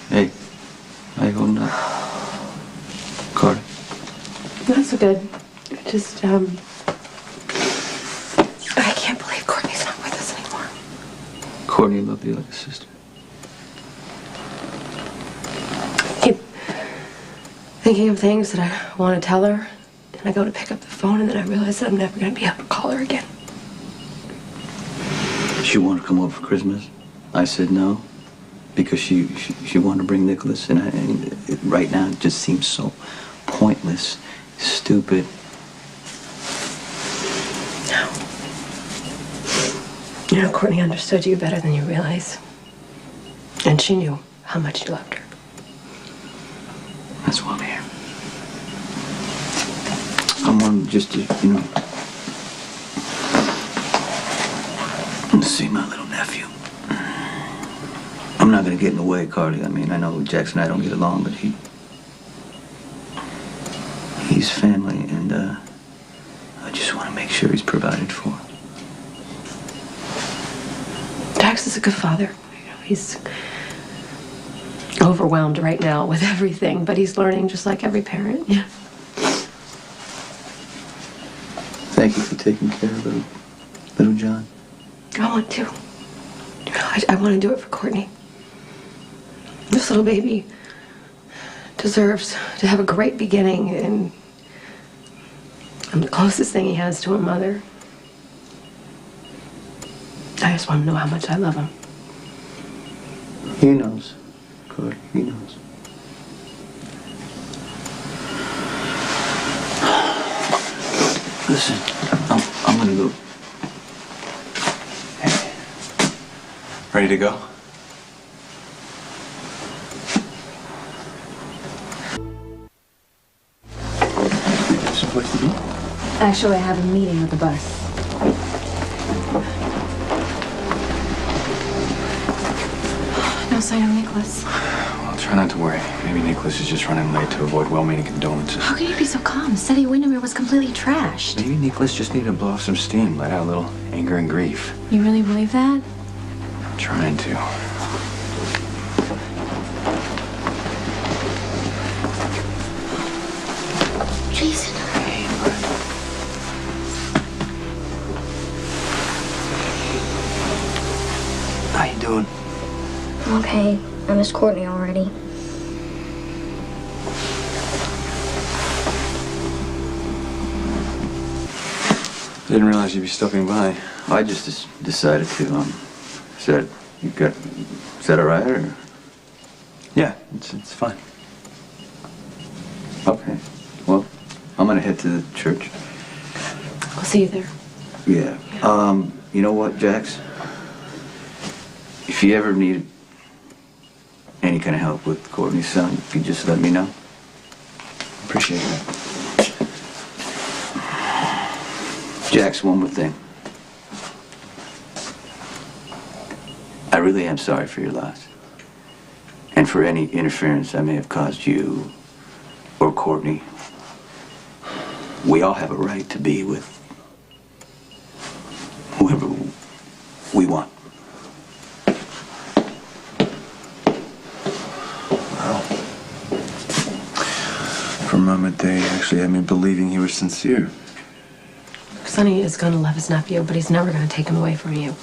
[SPEAKER 15] Hey, how you holding up? Carter?
[SPEAKER 10] Not so good. Just, I can't believe Courtney's not with us anymore.
[SPEAKER 15] Courtney loved you like a sister.
[SPEAKER 10] Keep thinking of things that I want to tell her. And I go to pick up the phone, and then I realize that I'm never going to be able to call her again.
[SPEAKER 15] She wanted to come over for Christmas. I said no, because she wanted to bring Nicholas, and right now it just seems so pointless, stupid.
[SPEAKER 10] No. You know, Courtney understood you better than you realize. And she knew how much you loved her.
[SPEAKER 15] That's why I'm here. I wanted just to, to see my little nephew. I'm not gonna get in the way, Carly. I mean, I know Jackson and I don't get along, but he's family, and I just want to make sure he's provided for.
[SPEAKER 10] Jax is a good father. You know, he's overwhelmed right now with everything, but he's learning just like every parent. Yeah.
[SPEAKER 15] Thank you for taking care of little John.
[SPEAKER 10] I want to. You know, I want to do it for Courtney. This little baby deserves to have a great beginning, and I'm the closest thing he has to a mother. I just want to know how much I love him.
[SPEAKER 15] He knows, Carly. He knows. Listen, I'm gonna go.
[SPEAKER 22] Ready to go?
[SPEAKER 15] Someplace to be?
[SPEAKER 8] Actually, I have a meeting with the bus. No sign of Nicholas.
[SPEAKER 25] Well, try not to worry. Maybe Nicholas is just running late to avoid well-meaning condolences.
[SPEAKER 8] How can you be so calm? Steady Windermere was completely trashed.
[SPEAKER 25] Maybe Nicholas just needed to blow off some steam, let out a little anger and grief.
[SPEAKER 8] You really believe that?
[SPEAKER 25] Trying to.
[SPEAKER 11] Jason.
[SPEAKER 15] How you doing?
[SPEAKER 11] I'm okay. I miss Courtney already.
[SPEAKER 25] Didn't realize you'd be stopping by.
[SPEAKER 15] I just decided to, is that all right, or?
[SPEAKER 25] Yeah, it's fine.
[SPEAKER 15] Okay. Well, I'm gonna head to the church.
[SPEAKER 10] I'll see you there.
[SPEAKER 15] Yeah. You know what, Jax? If you ever need any kind of help with Courtney's son, you could just let me know.
[SPEAKER 25] Appreciate it.
[SPEAKER 15] Jax, one more thing. I really am sorry for your loss. And for any interference I may have caused you or Courtney
[SPEAKER 2] We all have a right to be with whoever we want.
[SPEAKER 3] Well, for a moment, they actually had me believing he was sincere.
[SPEAKER 10] Sonny is gonna love his nephew, but he's never gonna take him away from you.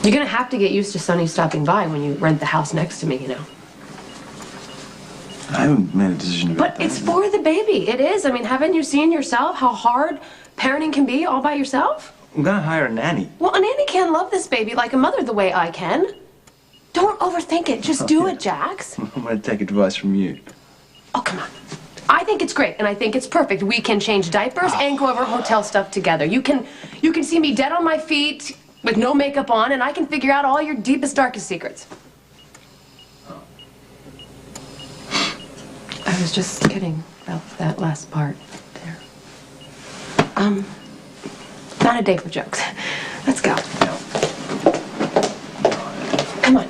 [SPEAKER 10] You're gonna have to get used to Sonny stopping by when you rent the house next to me, you know.
[SPEAKER 3] I haven't made a decision about
[SPEAKER 10] But it's for the baby. It is. I mean, haven't you seen yourself how hard parenting can be all by yourself?
[SPEAKER 3] I'm gonna hire a nanny.
[SPEAKER 10] Well, a nanny can't love this baby like a mother the way I can. Don't overthink it. Just do it, Jax.
[SPEAKER 3] I'm gonna take advice from you.
[SPEAKER 10] Oh, come on. I think it's great, and I think it's perfect. We can change diapers and go over hotel stuff together. You can see me dead on my feet with no makeup on, and I can figure out all your deepest, darkest secrets. I was just kidding about that last part there. Not a day for jokes. Let's go. Come on.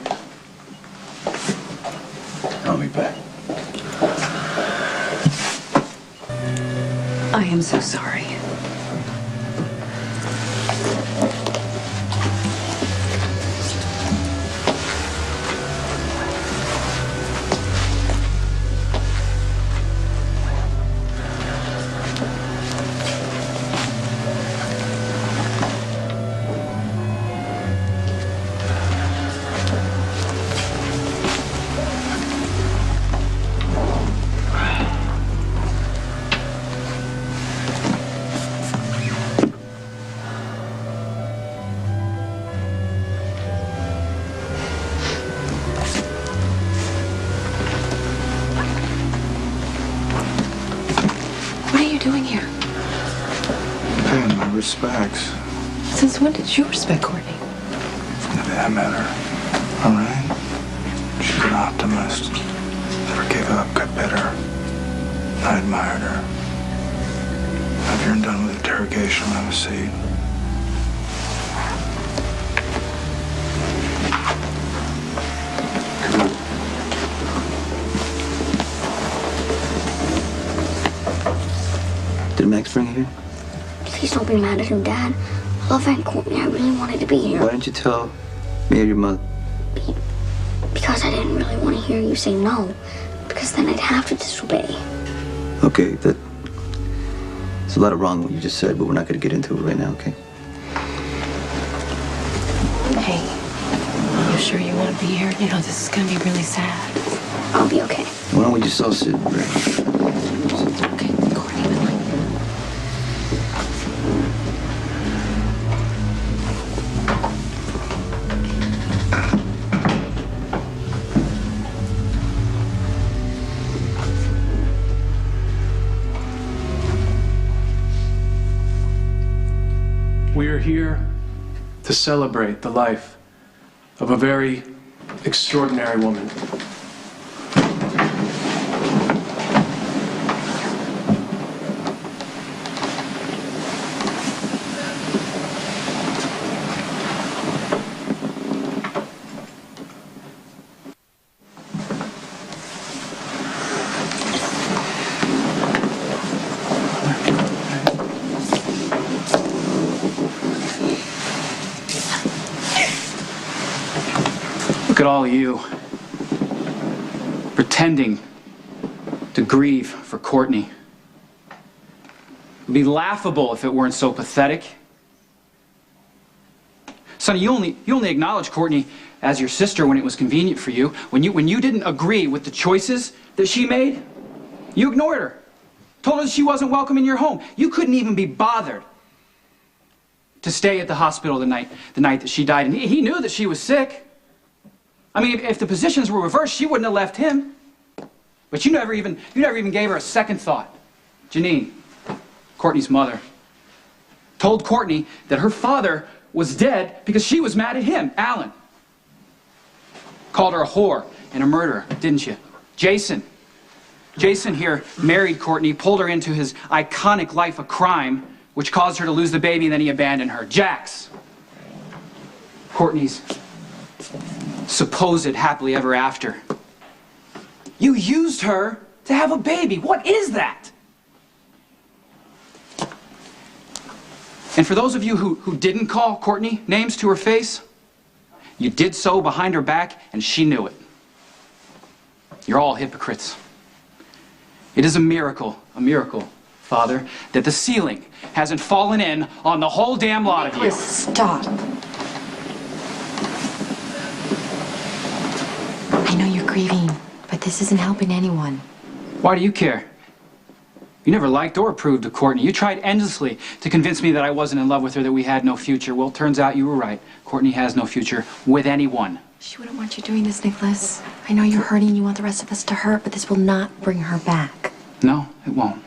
[SPEAKER 3] I'll be back.
[SPEAKER 10] I am so sorry. What are you doing here?
[SPEAKER 2] Paying my respects.
[SPEAKER 10] Since when did you respect Courtney?
[SPEAKER 2] From the day I met her. All right? She's an optimist. Never gave up, got better. I admired her. After you're done with interrogation, I'll have a seat.
[SPEAKER 15] Did Max bring you here?
[SPEAKER 11] Please don't be mad at him, Dad. I love Aunt Courtney. I really wanted to be here.
[SPEAKER 15] Why didn't you tell me or your mother?
[SPEAKER 11] Because I didn't really want to hear you say no. Because then I'd have to disobey.
[SPEAKER 15] Okay, there's a lot of wrong what you just said, but we're not going to get into it right now, okay?
[SPEAKER 10] Hey, you sure you want to be here? You know, this is going to be really sad.
[SPEAKER 11] I'll be okay.
[SPEAKER 15] Why don't we just all sit, right?
[SPEAKER 10] Okay, Courtney, but like...
[SPEAKER 22] We are here to celebrate the life of a very extraordinary woman.
[SPEAKER 12] Look at all of you pretending to grieve for Courtney. It'd be laughable if it weren't so pathetic. Sonny, you only acknowledged Courtney as your sister when it was convenient for you. When you didn't agree with the choices that she made, you ignored her. Told her that she wasn't welcome in your home. You couldn't even be bothered to stay at the hospital the night that she died. And he knew that she was sick. I mean, if the positions were reversed, she wouldn't have left him. But you never even gave her a second thought. Janine, Courtney's mother, told Courtney that her father was dead because she was mad at him, Alan. Called her a whore and a murderer, didn't you? Jason here married Courtney, pulled her into his iconic life of crime, which caused her to lose the baby, and then he abandoned her. Jax, Courtney's supposed happily ever after. You used her to have a baby. What is that? And for those of you who didn't call Courtney names to her face, you did so behind her back, and she knew it. You're all hypocrites. It is a miracle, Father, that the ceiling hasn't fallen in on the whole damn lot of you.
[SPEAKER 8] Stop. I know you're grieving, but this isn't helping anyone.
[SPEAKER 12] Why do you care? You never liked or approved of Courtney. You tried endlessly to convince me that I wasn't in love with her, that we had no future. Well, it turns out you were right. Courtney has no future with anyone.
[SPEAKER 8] She wouldn't want you doing this, Nicholas. I know you're hurting, you want the rest of us to hurt, but this will not bring her back.
[SPEAKER 12] No, it won't.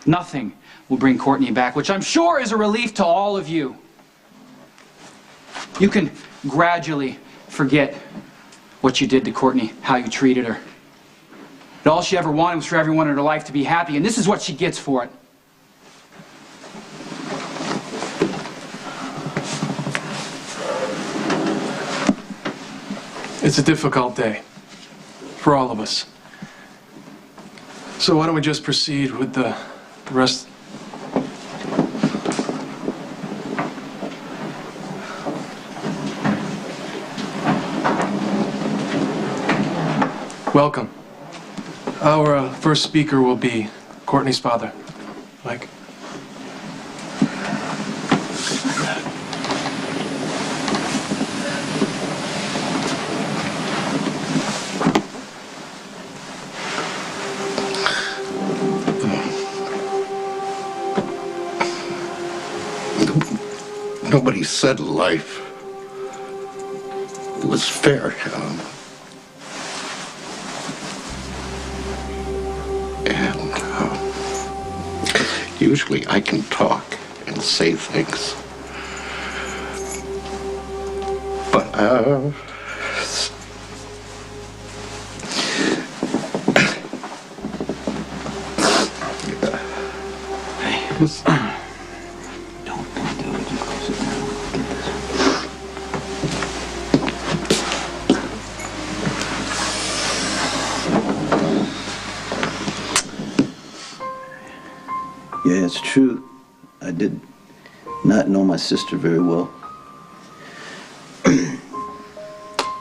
[SPEAKER 12] Nothing will bring Courtney back, which I'm sure is a relief to all of you. You can gradually forget what you did to Courtney, how you treated her. But all she ever wanted was for everyone in her life to be happy, and this is what she gets for it.
[SPEAKER 22] It's a difficult day for all of us. So why don't we just proceed with the rest? Welcome. Our first speaker will be Courtney's father, Mike.
[SPEAKER 24] Nobody said life was fair. Usually I can talk and say things. But,
[SPEAKER 14] Yeah, it's true. I did not know my sister very well.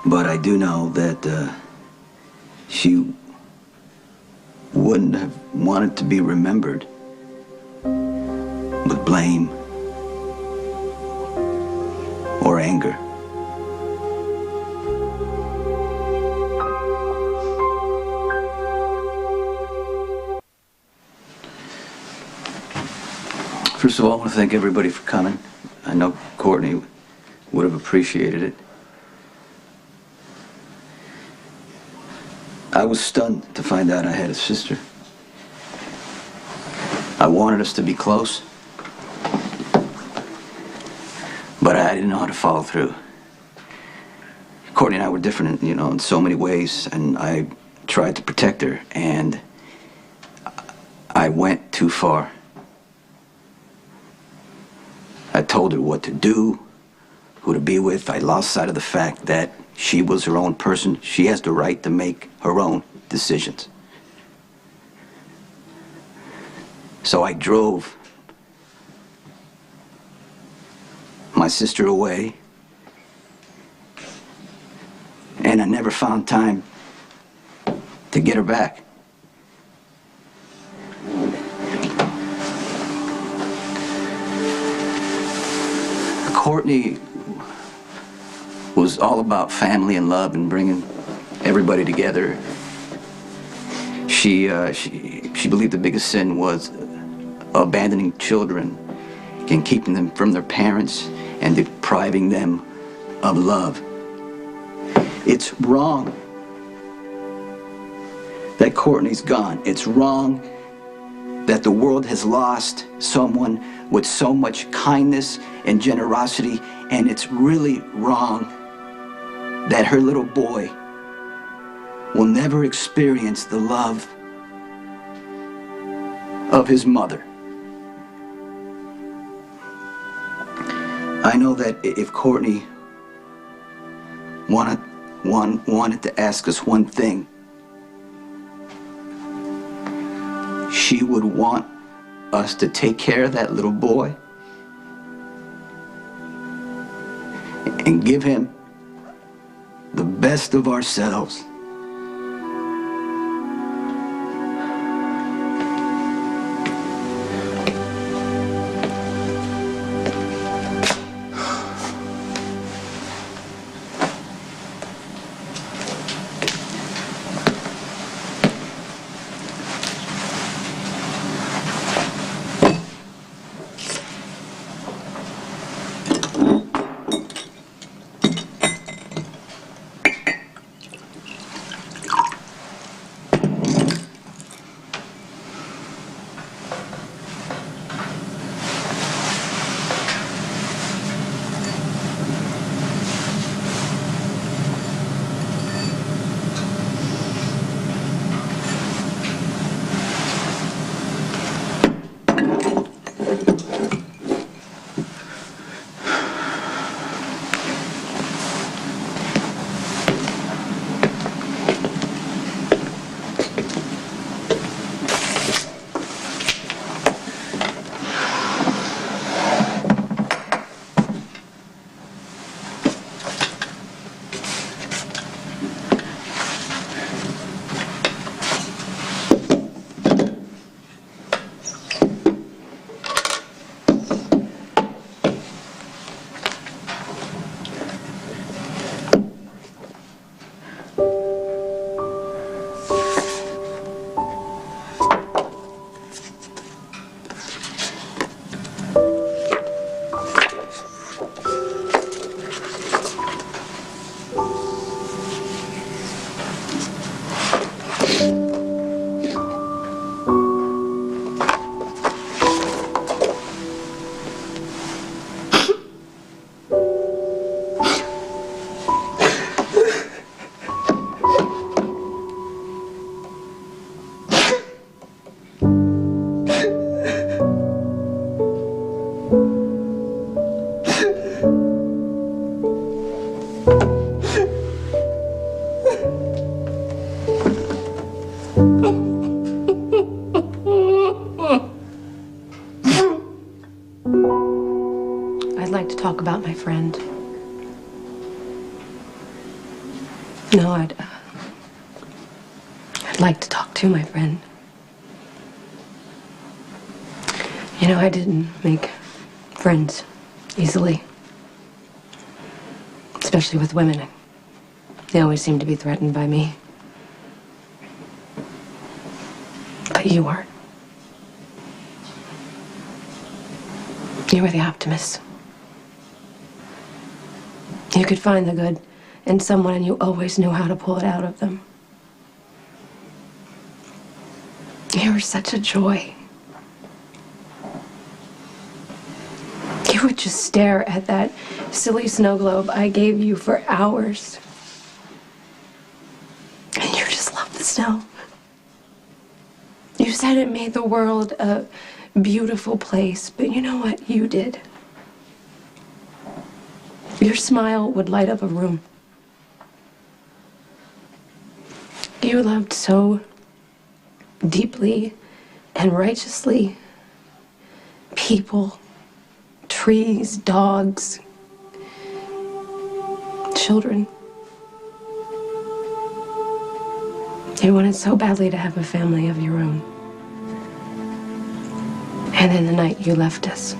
[SPEAKER 14] But I do know that she wouldn't have wanted to be remembered with blame or anger. First of all, I want to thank everybody for coming. I know Courtney would have appreciated it. I was stunned to find out I had a sister. I wanted us to be close, but I didn't know how to follow through. Courtney and I were different, you know, in so many ways, and I tried to protect her, and I went too far. I told her what to do, who to be with. I lost sight of the fact that she was her own person. She has the right to make her own decisions. So I drove my sister away, and I never found time to get her back. Courtney was all about family and love and bringing everybody together. She believed the biggest sin was abandoning children and keeping them from their parents and depriving them of love. It's wrong that Courtney's gone. It's wrong that the world has lost someone with so much kindness and generosity, and it's really wrong that her little boy will never experience the love of his mother. I know that if Courtney wanted to ask us one thing, she would want us to take care of that little boy and give him the best of ourselves.
[SPEAKER 10] I'd like to talk about my friend. No, I'd like to talk to my friend. You know, I didn't make friends easily. Especially with women. They always seem to be threatened by me. But you weren't. You were the optimist. You could find the good in someone and you always knew how to pull it out of them. You were such a joy. You would just stare at that silly snow globe I gave you for hours. And you just loved the snow. You said it made the world a beautiful place, but you know what you did? Your smile would light up a room. You loved so deeply and righteously people, trees, dogs, children. You wanted so badly to have a family of your own. And then the night you left us,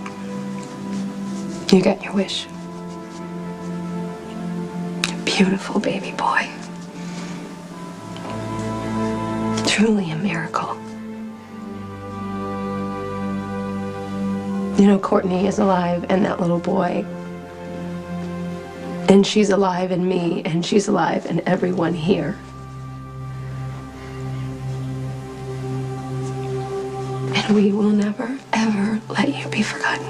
[SPEAKER 10] you got your wish. A beautiful baby boy. Truly a miracle. You know, Courtney is alive and that little boy. And she's alive in me, and she's alive in everyone here. And we will never, ever let you be forgotten.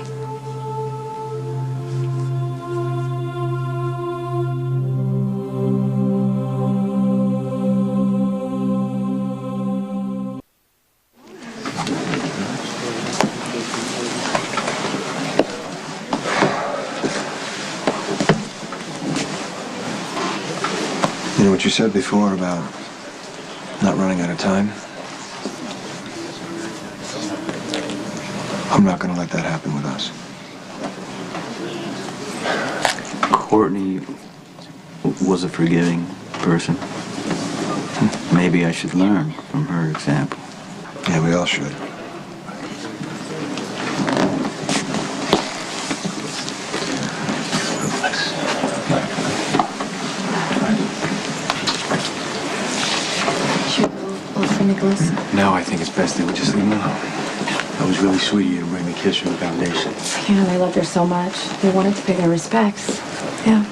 [SPEAKER 2] You know what you said before about not running out of time? I'm not going to let that happen with us.
[SPEAKER 14] Courtney was a forgiving person. Maybe I should learn from her example.
[SPEAKER 2] Yeah, we all should.
[SPEAKER 8] Should we go look for Nicholas?
[SPEAKER 25] No, I think it's best that we just leave him alone. That was really sweet of you to bring the kids from the foundation.
[SPEAKER 8] Yeah, they loved her so much. They wanted to pay their respects. Yeah.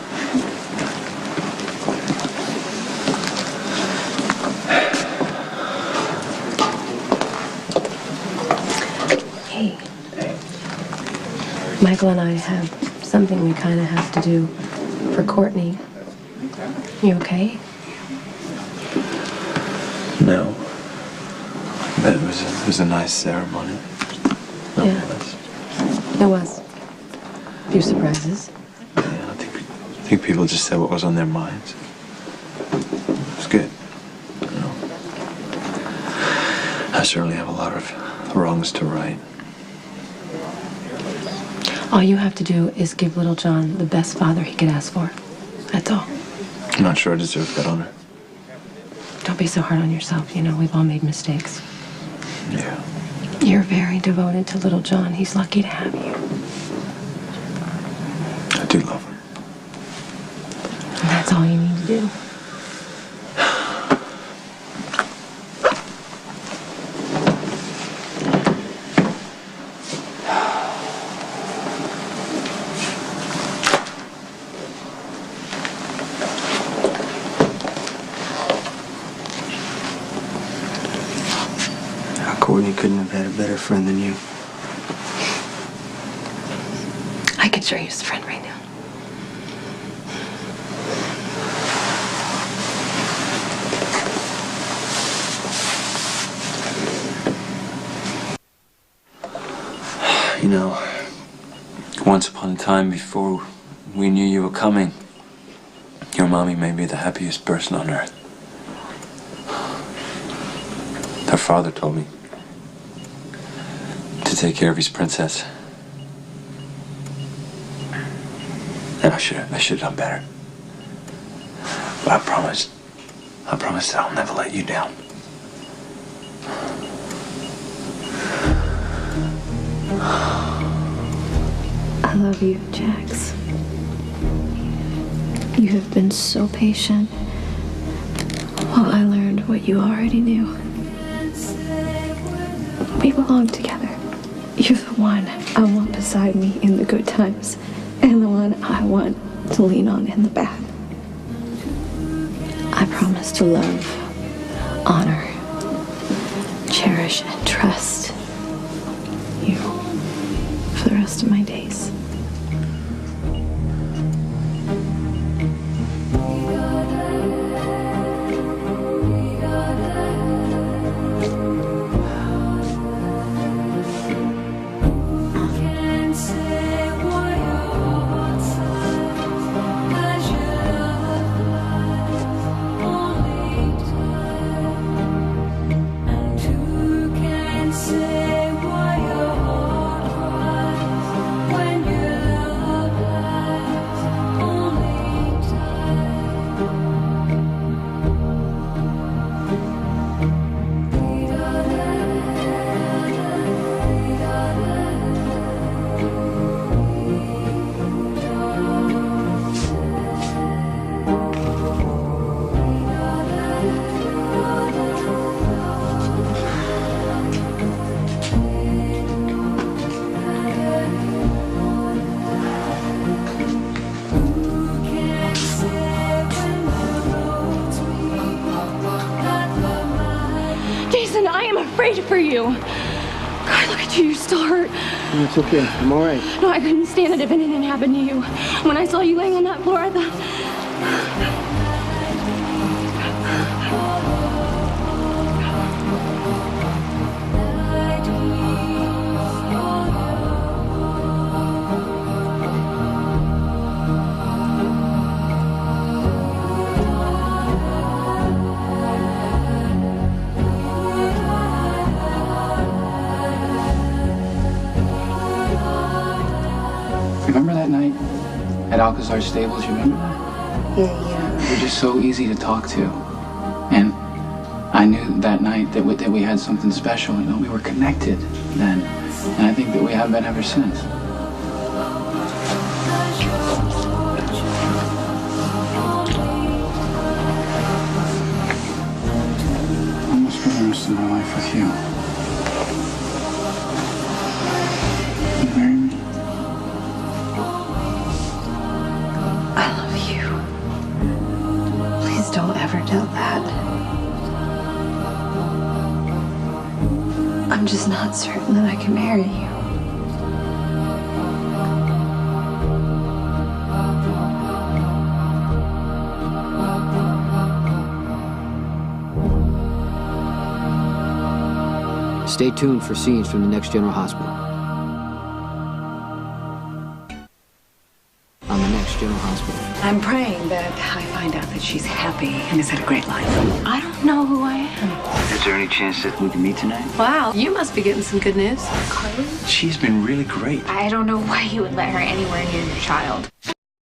[SPEAKER 8] Hey. Michael and I have something we kind of have to do for Courtney. You okay?
[SPEAKER 25] No. But it was a nice ceremony.
[SPEAKER 8] Yeah. It was. A few surprises.
[SPEAKER 25] I think people just said what was on their minds. It was good. You know. I certainly have a lot of wrongs to right.
[SPEAKER 8] All you have to do is give little John the best father he could ask for. That's all.
[SPEAKER 25] I'm not sure I deserve that honor.
[SPEAKER 8] Don't be so hard on yourself. You know, we've all made mistakes.
[SPEAKER 25] Yeah.
[SPEAKER 8] You're very devoted to little John. He's lucky to have you.
[SPEAKER 25] I do love him.
[SPEAKER 8] And that's all you need to do.
[SPEAKER 13] Courtney couldn't have had a better friend than you.
[SPEAKER 8] I could sure use a friend right now.
[SPEAKER 15] You know, once upon a time before we knew you were coming, your mommy made me the happiest person on earth. Her father told me to take care of his princess. And I should have done better. But I promise that I'll never let you down.
[SPEAKER 11] I love you, Jax. You have been so patient while I learned what you already knew. We belong together. You're the one I want beside me in the good times, and the one I want to lean on in the bad. I promise to love, honor, cherish, and trust you for the rest of my days.
[SPEAKER 10] I am afraid for you. God, look at you. You're still hurt.
[SPEAKER 13] It's okay. I'm all right.
[SPEAKER 10] No, I couldn't stand it if anything happened to you. When I saw you laying on that floor, I thought...
[SPEAKER 12] Remember that night at Alcazar Stables, you remember that?
[SPEAKER 7] Yeah.
[SPEAKER 12] You were just so easy to talk to. And I knew that night that we had something special. You know, we were connected then. And I think that we have been ever since. I almost spend the rest of my life with you. You marry me?
[SPEAKER 11] I love you. Please don't ever doubt that. I'm just not certain that I can marry you.
[SPEAKER 4] Stay tuned for scenes from the next General Hospital. On the next General Hospital.
[SPEAKER 16] I'm praying that I find out that she's happy and has had a great life. I don't know who I am.
[SPEAKER 14] Is there any chance that we can meet tonight?
[SPEAKER 10] Wow, you must be getting some good news.
[SPEAKER 14] She's been really great.
[SPEAKER 7] I don't know why you would let her anywhere near your child.